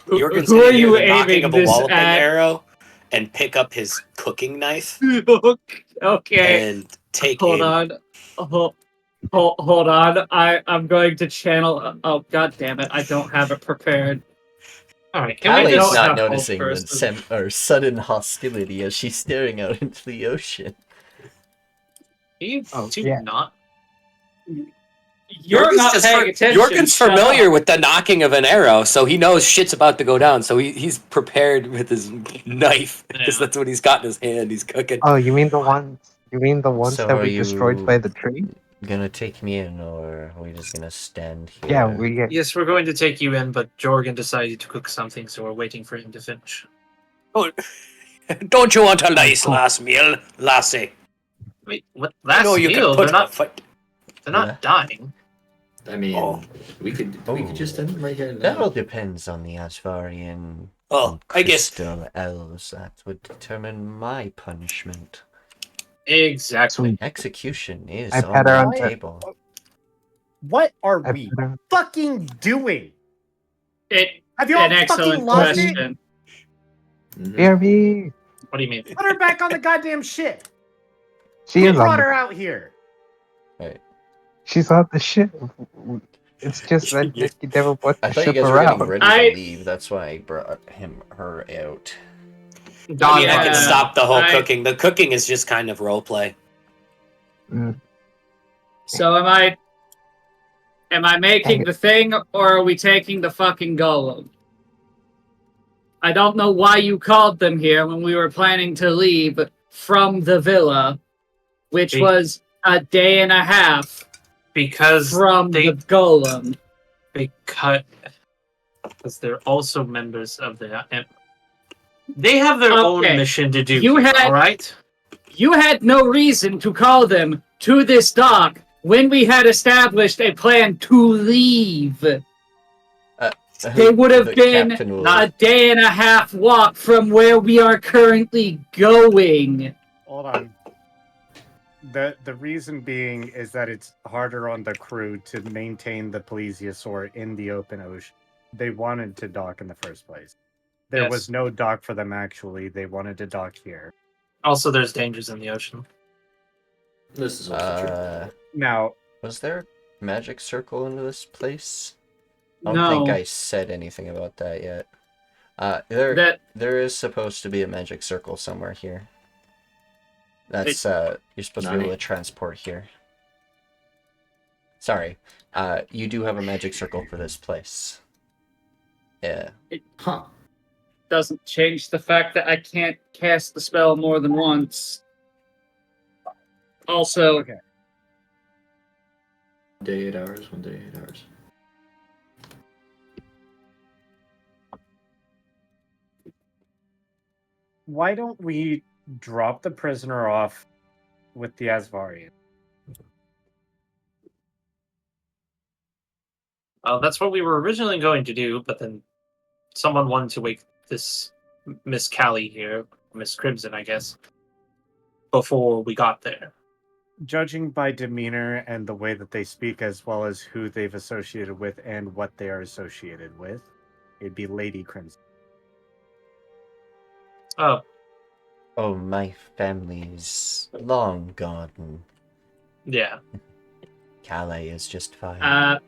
Jørgen's Who going are to you hear the knocking aiming of a this walloping at? arrow and pick up his cooking knife Okay, and take hold aim. on. Hold on. I'm going to channel. Oh, god damn it! I don't have it prepared. All right, can we Callie's just not have both noticing the first? sudden hostility as she's staring out into the ocean. you Oh, two yeah. not? You're Jørgen's not just paying attention. Jørgen's shut familiar up. with the knocking of an arrow, so he knows shit's about to go down. So he's prepared with his knife because Yeah. that's what he's got in his hand. He's cooking. Oh, you mean the ones? You mean the ones So that are we destroyed you- by the tree? Gonna take me in, or are we just gonna stand here? Yeah, we. Yes, we're going to take you in, but Jørgen decided to cook something, so we're waiting for him to finish. Oh, don't you want a nice last meal, lassie? Wait, what? I Last know you meal? can put They're not. a foot. They're not Yeah. dying. I mean, Oh. we could just end it right here. That all Now. depends on the Ashvarian Oh, I guess crystal elves. That would determine my punishment. Exactly. Execution is I on pat her the on the- table. What are I we put her- fucking doing? It, Have you all an fucking excellent lost it? question. Mhm. BRB. What do you mean? Put her back on the goddamn ship. She Who is brought on. her out here? She's on the ship. It's just that Yeah. you never put I the thought you ship guys were getting around. ready to leave. That's why I brought her out. I mean, I Yeah, can stop the whole I- cooking. The cooking is just kind of role play. Mm. So am I making the thing, or are we taking the fucking golem? I don't know why you called them here when we were planning to leave from the villa, which was a day and a half Because from the golem. because they're also members of the. They have their own Okay. mission to do. You had- all right. You had no reason to call them to this dock when we had established a plan to leave. They would have The been captain will- a day and a half walk from where we are currently going. Hold on. The reason being is that it's harder on the crew to maintain the plesiosaur in the open ocean. They wanted to dock in the first place. There Yes. was no dock for them actually. They wanted to dock here. Also, there's dangers in the ocean. This is also true. Now, Was there a magic circle into this place? I don't No. think I said anything about that yet. There is supposed to be a magic circle somewhere here. That's you're supposed to be able to transport here. Sorry. You do have a magic circle for this place. Yeah. Huh. Doesn't change the fact that I can't cast the spell more than once. Also, okay. 1 day, 8 hours. 1 day, 8 hours. Why don't we drop the prisoner off with the Asvarian? That's what we were originally going to do, but then someone wanted to wake this Miss Callie here, Miss Crimson, I guess, before we got there. Judging by demeanor and the way that they speak, as well as who they've associated with and what they are associated with, it'd be Lady Crimson. Oh, Oh, my family's long gone. yeah. Calais is just fine.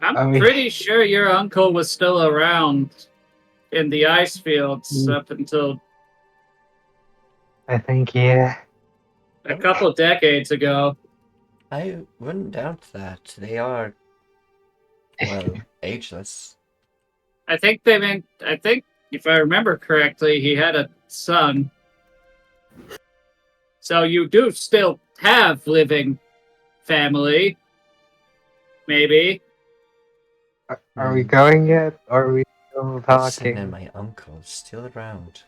I'm pretty sure your uncle was still around in the ice fields up until I think, yeah. a couple decades ago. I wouldn't doubt that. They are, well, ageless. I think if I remember correctly, he had a son. So you do still have living family. Maybe. Are we going yet? Or are we still Listen, talking? and my uncle's still around.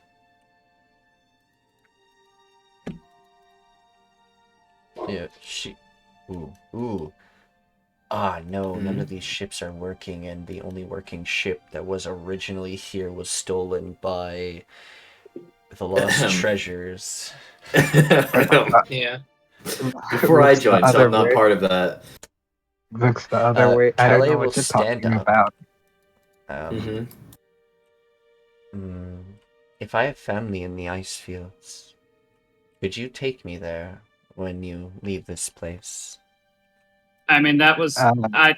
Yeah, Ooh. Ah, no, none of these ships are working, and the only working ship that was originally here was stolen by the lost treasures. Yeah. Before I Looks the joined, so other I'm not way. part of that. Looks the other way. I don't Calais know will what you're stand talking up. about. If I have family in the ice fields, could you take me there when you leave this place? I mean, that was I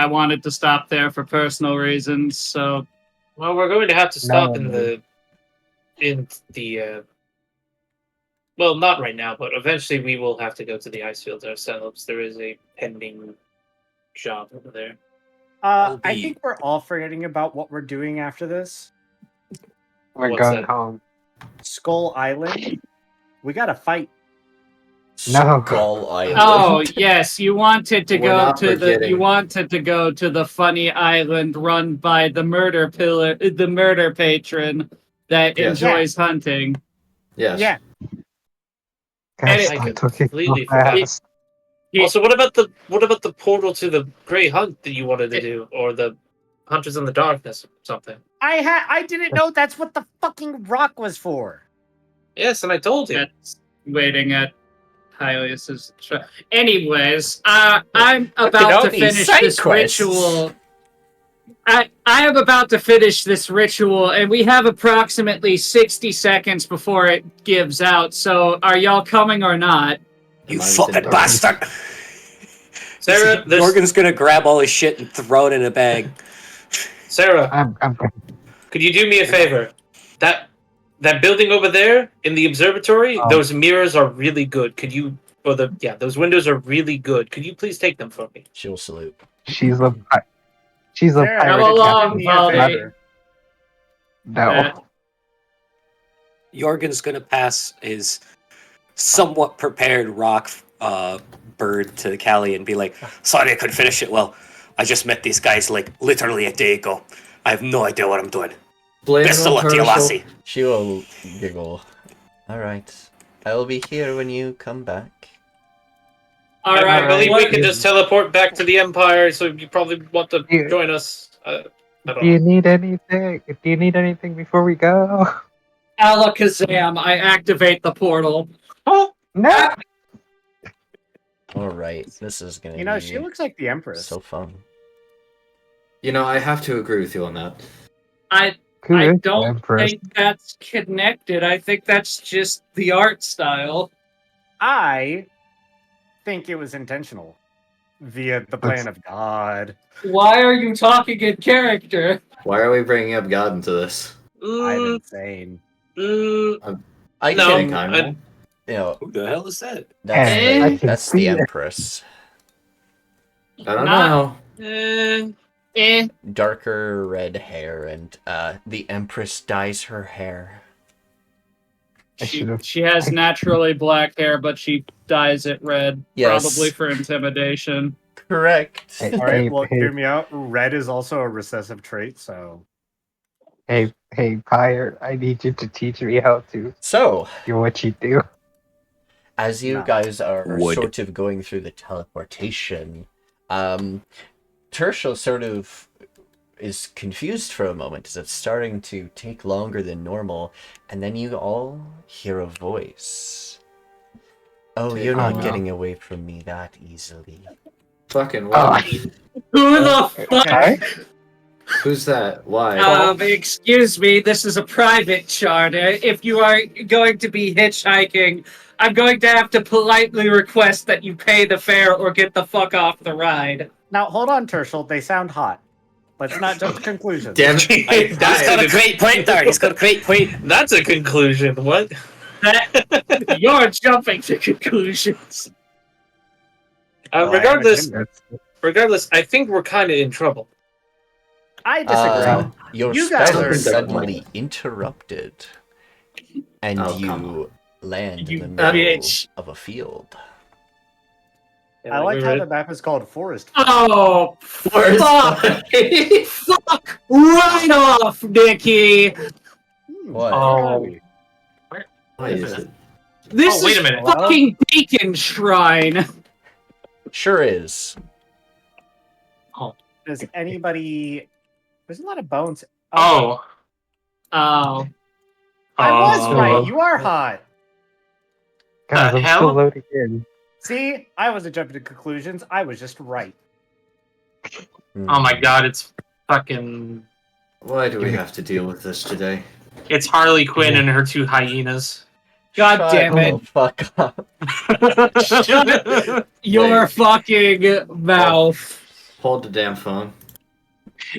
wanted to stop there for personal reasons. So Well, we're going to have to stop No. in the well, not right now, but eventually we will have to go to the ice fields ourselves. There is a pending job over there. I be- think we're all forgetting about what we're doing after this. We're What's going that? home. Skull Island. We gotta fight. No. Skull Island. oh yes, you wanted to We're go not to forgetting. the funny island run by the the murder patron that Yes. enjoys hunting. Yes. Yeah. Guys, I stop talking so completely forgot. fast. Yeah. Also, what about the portal to the Grey Hunt that you wanted to do, or the Hunters in the Darkness, or something? I didn't know that's what the fucking rock was for. Yes, and I told you. That's waiting at Hylius's. Anyways, I'm about all to these finish side this quests. ritual. I am about to finish this ritual, and we have approximately 60 seconds before it gives out. So, are y'all coming or not? You Mine's fucking in bastard! Sarah, there's Jørgen's gonna grab all his shit and throw it in a bag. Sarah. I'm Could you do me a favor? That building over there in the observatory, those mirrors are really good. Could you, those windows are really good. Could you please take them for me? She'll salute. she's a Sarah, pirate. Come along, do me a Polly. favor. No. Jørgen's gonna pass his somewhat prepared rock bird to Callie and be like, sorry I couldn't finish it well. I just met these guys like literally a day ago. I have no idea what I'm doing. Blame Best it of on luck to you, Tirsheal. lassie. She will giggle. Alright. I will be here when you come back. All I right. believe we what- can just teleport back to the Empire, so you probably want to Yeah. join us. I don't Do you know. need anything? Do you need anything before we go? Alakazam, I activate the portal. No. Alright, this is gonna You know, be she looks like the Empress. so fun. You know, I have to agree with you on that. I Who is the don't Empress? think that's connected. I think that's just the art style. I think it was intentional via the plan of God. Why are you talking in character? Why are we bringing up God into this? I'm insane. I No, can, I'm- you know, Who the hell is that? that's Hey, I the, can that's see the it. Empress. I don't Not- know. Darker red hair, and the Empress dyes her hair. I should've- She has naturally black hair, but she dyes it red, Yes. probably for intimidation. Correct. Hey, All right, well, hey, hear me out. Red is also a recessive trait, so hey, Pyre, I need you to teach me how to So, do what you do. as you No. guys are Wood. sort of going through the teleportation, Tirsheal sort of is confused for a moment as it's starting to take longer than normal, and then you all hear a voice. Oh, you're not no. getting away from me that easily. Fucking Oh, what? Who the fuck? okay. Who's that? Why? Excuse me, this is a private charter. If you are going to be hitchhiking, I'm going to have to politely request that you pay the fare or get the fuck off the ride. now hold on, Tirsheal. They sound hot. Let's not jump to conclusions. Damn it. He's got a great point there. He's got a great point. That's a conclusion. What? You're jumping to conclusions. Oh, I am Regardless, I think we're kind of in trouble. I disagree. Your You guys spell are is in suddenly interrupted, and Oh, come you land You in the middle bitch. of a field. I like how the map is called Forest. Oh, Where's fuck! Fuck right off, Nikki! What? Oh. Why is it? This Oh, wait is a minute. fucking Bacon Shrine. Sure is. Does anybody? There's a lot of bones. Oh. Oh. I was Oh. right. You are hot. Guys, I'm hell? still loading in. See, I wasn't jumping to conclusions. I was just right. Oh my god, it's fucking... Why do we have to deal with this today? It's Harley Quinn and her two hyenas. God Shut damn the it. fuck up. Shut your fucking mouth. Hold the damn phone.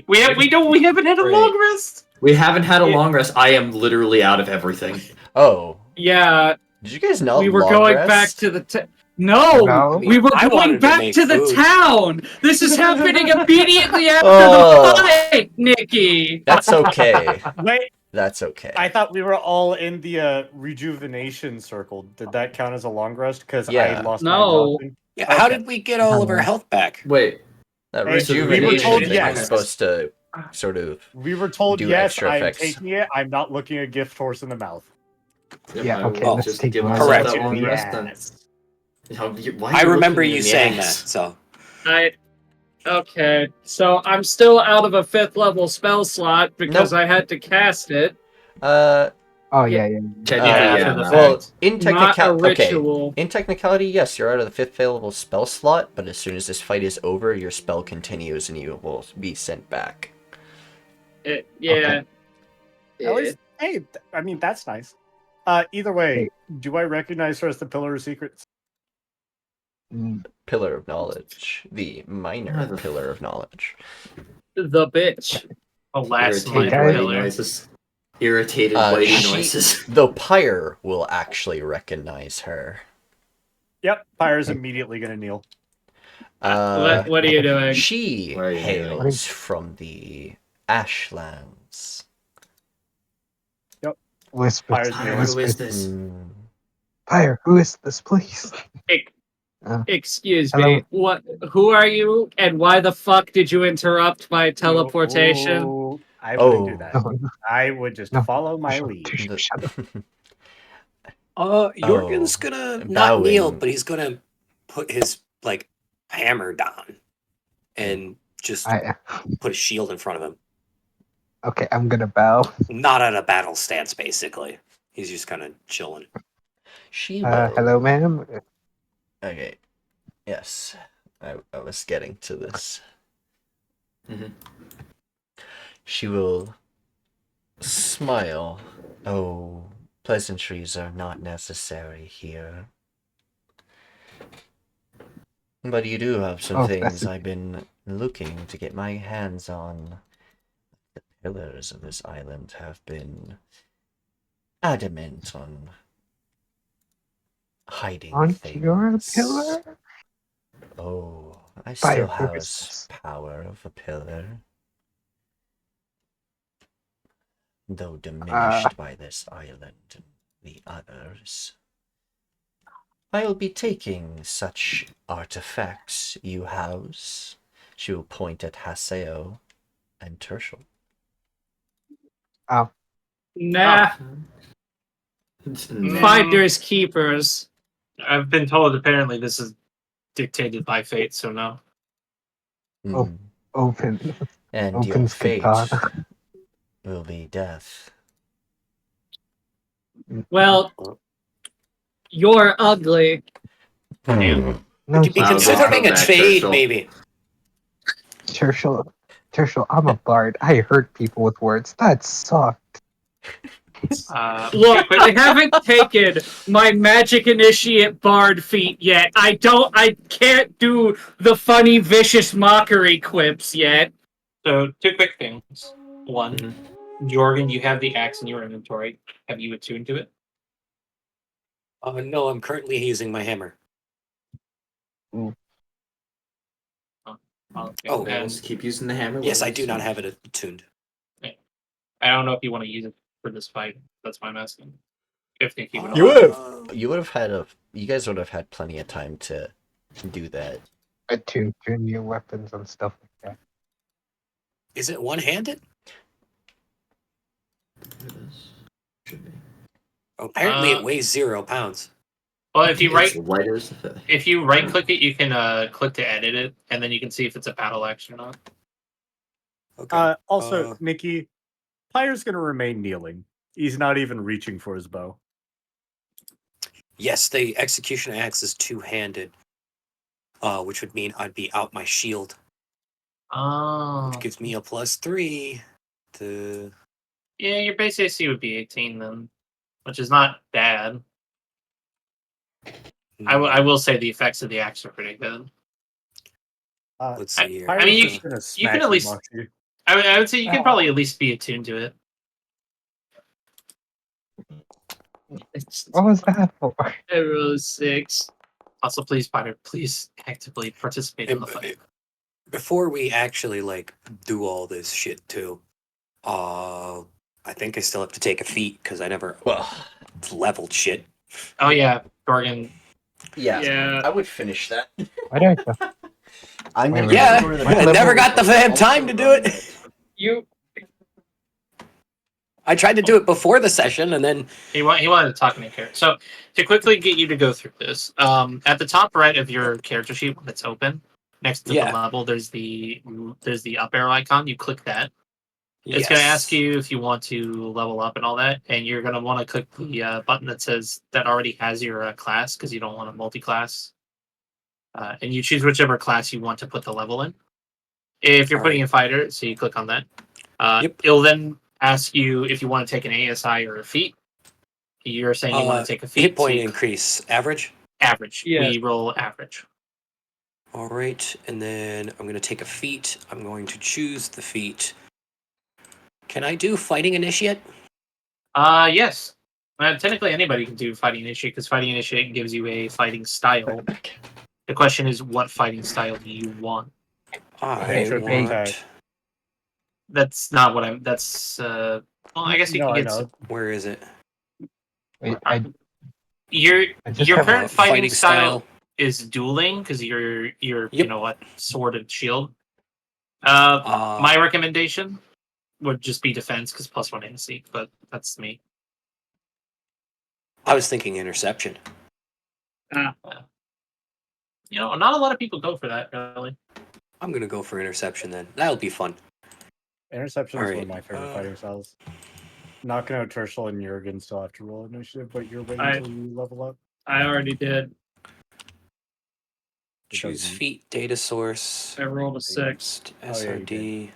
we haven't had a Great. long rest. We haven't had a long rest. I am literally out of everything. Oh, Yeah, did you guys not we were long going rest? back to the No, No. we were I going wanted to back make to the food. town. This is happening immediately after Oh. the fight, Nikki. That's okay. Wait, That's okay. I thought we were all in the rejuvenation circle. Did that count as a long rest? Because I Yeah. lost No. my exhaustion? Yeah, how Okay. did we get all of our health back? Wait, That Hey, we were rejuvenation told thing yes. is supposed to sort of... We were told Do yes. extra I'm effects. taking it. I'm not looking a gift horse in the mouth. Yeah, I okay, will let's just take give one. myself Correct. that long rest then. Yes. Why are I you remember looking you in the saying that. ass? So Okay, so I'm still out of a 5th level spell slot because I had to cast it. Oh, yeah. Technically, after yeah. the no. well, in Not a technicality, okay. ritual. In technicality, yes, you're out of the 5th available spell slot, but as soon as this fight is over, your spell continues and you will be sent back. Yeah. At least, hey, I mean, that's nice. Either way, do I recognize her as the Pillar of Secrets? Pillar of knowledge, the minor pillar of knowledge. The bitch. Oh, last Irritated minor whitey pillar. noises. Irritated whitey noises. Though Pyre will actually recognize her. Yep, Pyre's immediately going to kneel. What are you doing? She What are you hails from the Ashlands. Whisper. Pyre's Pyre, kneeling. who is this? Pyre, who is this, please? Excuse Hello. me. What? Who are you? And why the fuck did you interrupt my teleportation? Oh, I wouldn't do that. No, I would just no. follow my Shut- lead. shut- shut up. Jørgen's Oh, gonna not bowing. kneel, but he's gonna put his like hammer down and just put a shield in front of him. Okay, I'm gonna bow. Not at a battle stance, basically. He's just kind of chilling. She will. Hello, ma'am. Okay. Yes. I was getting to this. Mhm. She will smile. Oh, pleasantries are not necessary here. But you do have some Oh, things that's- I've been looking to get my hands on. The pillars of this island have been adamant on hiding Aren't things. you a pillar? Oh, I Fire, still who have is this? power of a pillar. Though diminished by this island and the others. I'll be taking such artifacts you house. She will point at Haseo and Tirsheal. Nah. Nah. Finders keepers. I've been told apparently this is dictated by fate, so no. Oh. Mm. Open. And your Opens fate katana. will be death. Well, you're ugly. No, Could be Wow, considering a back, trade, Tirsheal. maybe. Tirsheal, I'm a bard. I hurt people with words. That sucked. Look, I haven't taken my magic initiate bard feat yet. I can't do the funny, vicious mockery quips yet. So, two quick things. One, Mhm. Jørgen, you have the axe in your inventory. Have you attuned to it? No, I'm currently using my hammer. Okay. Oh, and Just keep using the hammer. Yes, while I do it's- not have it attuned. I don't know if you want to use it for this fight. That's why I'm asking. If you would You allow it. you guys would have had plenty of time to do that. Attune to new weapons and stuff like that. Is it one-handed? It is. Should be. Apparently, it weighs 0 pounds. Well, if you It's light as the feather. if you right click it, you can click to edit it, and then you can see if it's a battle axe or not. Okay. Also, Nikki, Pyre's going to remain kneeling. He's not even reaching for his bow. Yes, the execution axe is two-handed, which would mean I'd be out my shield, Oh. which gives me a +3 to. Yeah, your base AC would be 18 then, which is not bad. I will say the effects of the axe are pretty good. Let's see here. Pyre's I mean, just gonna you smack can at least- Moxie. I would say you can probably at least be attuned to it. What was that for? I rolled 6. Also, please, Pyre, please actively participate in the fight. Before we actually do all this shit too, I think I still have to take a feat because I never Well, leveled shit. Oh yeah, Jørgen. Yeah. I would finish that. Why did I go? I'm gonna Yeah, restore the I I never got the time to do it. You I tried to do it before the session, and then He wanted to talk in your character. So to quickly get you to go through this, at the top right of your character sheet when it's open, next to Yeah. the level, there's the up arrow icon. You click that. It's going to ask you if you want to level up and all that, and you're going to want to click the button that says that already has your class because you don't want a multi-class. And you choose whichever class you want to put the level in. If you're putting in fighter, so you click on that. It'll then ask you if you want to take an ASI or a feat. You're saying you want to take a feat. Hit point so increase. Average? Average. Yes. We roll average. All right, and then I'm going to take a feat. I'm going to choose the feat. Can I do Fighting Initiate? Yes. Technically, anybody can do Fighting Initiate because Fighting Initiate gives you a fighting style. The question is, what fighting style do you want? I triple want... attack. That's not what I'm. That's. Well, I guess you No, can I get. know. Where is it? Wait, Your I just your have current a fighting style is dueling because you're you know what, sword and shield. My recommendation would just be defense because +1 AC, but that's me. I was thinking interception. You know, not a lot of people go for that really. I'm gonna go for interception then. That'll be fun. Interception is one Alright, of my favorite fighting styles. Knocking out Tirsheal and Jørgen still have to roll initiative, but you're waiting I- until you level up. I already did. Choose doesn't- feat, data source, I rolled a 6. SRD.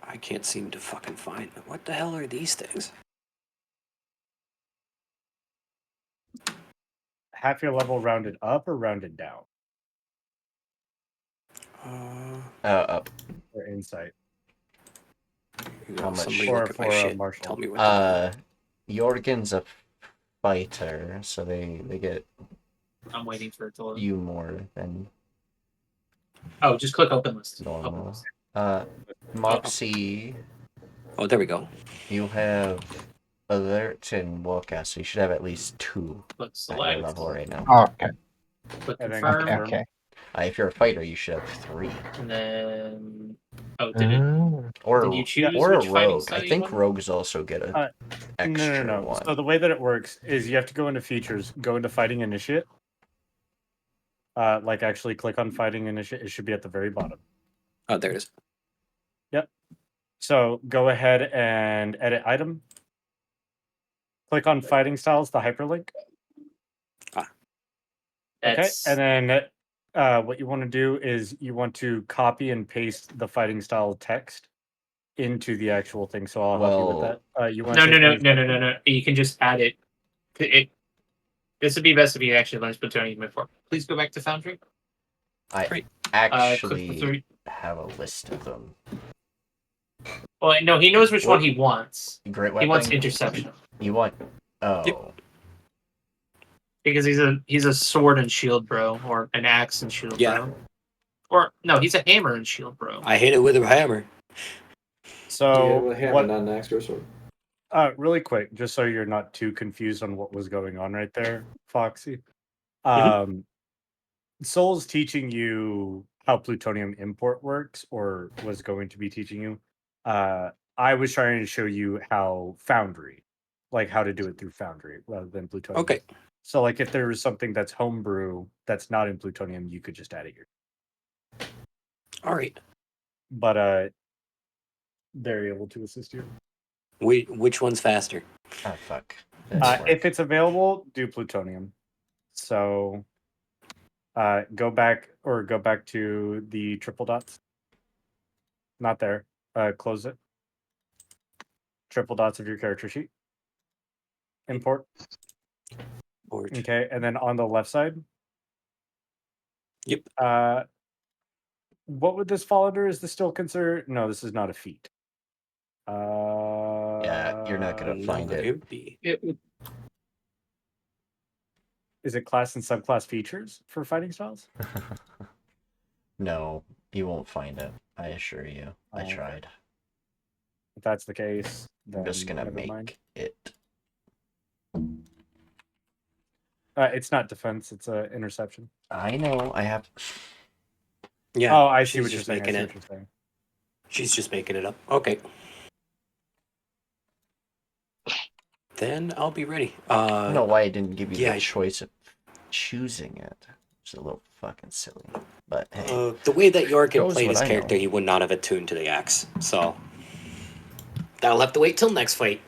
I can't seem to fucking find them. What the hell are these things? Half your level rounded up or rounded down? Up. Or insight? You know, How much? somebody For- look at my for, shit. Marshall. Tell me what. Jørgen's a fighter, so they get I'm waiting for it to load. you more than Oh, just click open list. normal. Open list. Moxie, Oh, there we go. you have alert and walkout, so you should have at least 2 Click at your select. level right now. Oh, okay. Click And then confirm. Okay, okay. If you're a fighter, you should have 3. And then. Oh, did it? Or Did you choose or a which fighting rogue. style I you think want? rogues also get a extra No. one. So the way that it works is you have to go into features, go into fighting initiate. Like actually click on fighting initiate. It should be at the very bottom. Oh, there it is. So go ahead and edit item. Click on fighting styles, the hyperlink. Okay, That's, and then what you want to do is you want to copy and paste the fighting style text into the actual thing. So I'll help you with that. You want No. You can just add it. This would be best if you actually learn plutonium before. Please go back to Foundry. I Great. actually have a list of them. Well, no, he knows which What? one he wants. Great He weapon. wants interception You want? Oh, Yep. because he's a sword and shield bro, or an axe and shield Yeah. bro, or no, he's a hammer and shield bro. I hit it with a hammer. So what? not an axe or sword. Really quick, just so you're not too confused on what was going on right there, Foxy. Soul's teaching you how plutonium import works, or was going to be teaching you. I was trying to show you how Foundry, like how to do it through Foundry rather than plutonium. Okay. So, like, if there was something that's homebrew that's not in plutonium, you could just add it here. All right. But they're able to assist you. Which one's faster? oh fuck. If it's available, do plutonium. So go back to the triple dots. Not there. Close it. Triple dots of your character sheet. Import. Okay, and then on the left side. Yep. What would this fall under? Is this still considered? No, this is not a feat. Yeah, you're not gonna find it. would be. It would Is it class and subclass features for fighting styles? No, you won't find it. I assure you. I Okay. tried. If that's the case, then I'm just gonna never make mind. it. It's not defense; it's a interception. I know. I have. Yeah. Oh, I see she's what you're just saying. I making see it. what you're saying. She's just making it up. Okay. Then I'll be ready. I don't know why I didn't give you yeah. the choice of choosing it. It's a little fucking silly. But hey, The way that Jørgen Shows played what his I character, know. he would not have attuned to the axe. So that'll have to wait till next fight.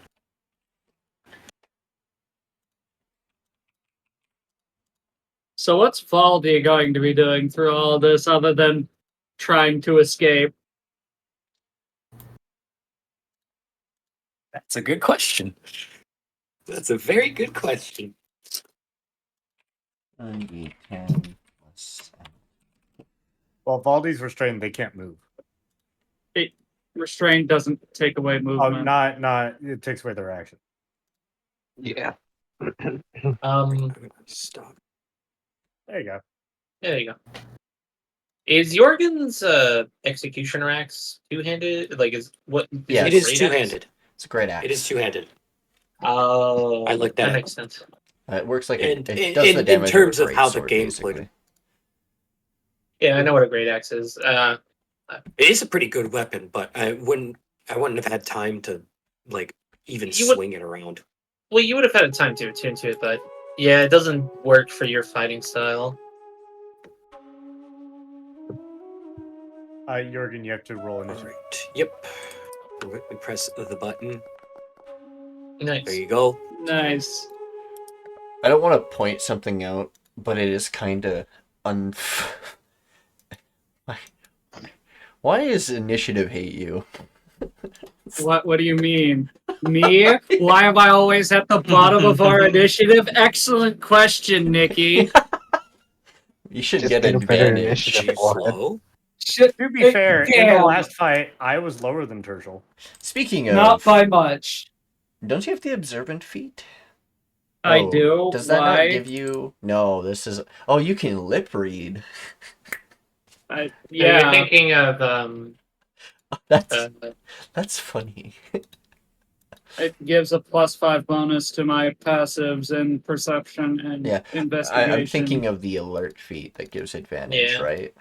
So what's Valdi going to be doing through all this other than trying to escape? That's a good question. That's a very good question. 1d10 plus. Well, Valdi's restrained, they can't move. Restraint doesn't take away Oh, movement. not. It takes away their action. Yeah. Stop. There you go. There you go. Is Jørgen's executioner axe two-handed? Like, is what? Yeah, It is great axe? two-handed. It's a great axe. It is two-handed. Oh, I like that. That makes sense. It works like And it does the in damage terms of, of a how the greatsword, game basically. played. Yeah, I know what a great axe is. It is a pretty good weapon, but I wouldn't have had time to like even You would- swing it around. Well, you would have had time to attune to it, but yeah, it doesn't work for your fighting style. Jørgen, you have to roll All initiative. right. Yep. We press the button. Nice. There you go. Nice. I don't want to point something out, but it is kind of Why does initiative hate you? What do you mean? Me? Why am I always at the bottom of our initiative? Excellent question, Nikki. You should Just get get a better advantage. initiative. G-Flow. Shit, To be fair, in the damn. last fight, I was lower than Tirsheal. Speaking of, Not by much. don't you have the observant feat? I Oh, do. Does that Why? not give you? No, this is. Oh, you can lip read. You're Yeah. thinking of That's funny. It gives a +5 bonus to my passives and perception and Yeah, investigation. I'm thinking of the alert feat that gives advantage, Yeah. right?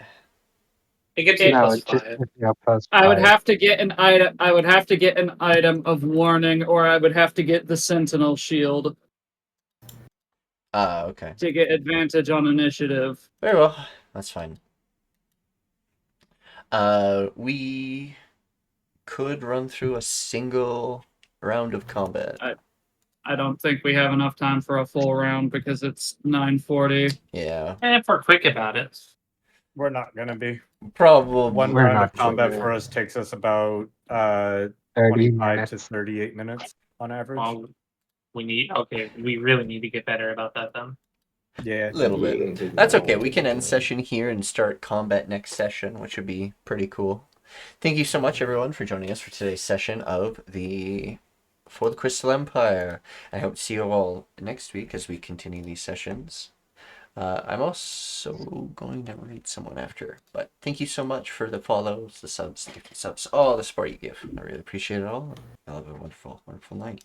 it gives you No, plus it just 5. gives you a plus I would 5. have to get an item. I would have to get an item of warning, or I would have to get the Sentinel Shield Okay. to get advantage on initiative. Very well. That's fine. We could run through a single round of combat. I don't think we have enough time for a full round because it's 9:40. Yeah, If we're quick about it. We're not gonna be. probably. One We're round not of combat sure. for us takes us about 30 25 to minutes. 38 minutes on average. Well, we really need to get better about that then. Yeah. A little bit. That's okay. We can end session here and start combat next session, which would be pretty cool. Thank you so much, everyone, for joining us for today's session of the For the Crystal Empire. I hope to see you all next week as we continue these sessions. I'm also going to read someone after, but thank you so much for the follows, the subs, the 50 subs, all the support you give. I really appreciate it all. I'll have a wonderful, wonderful night.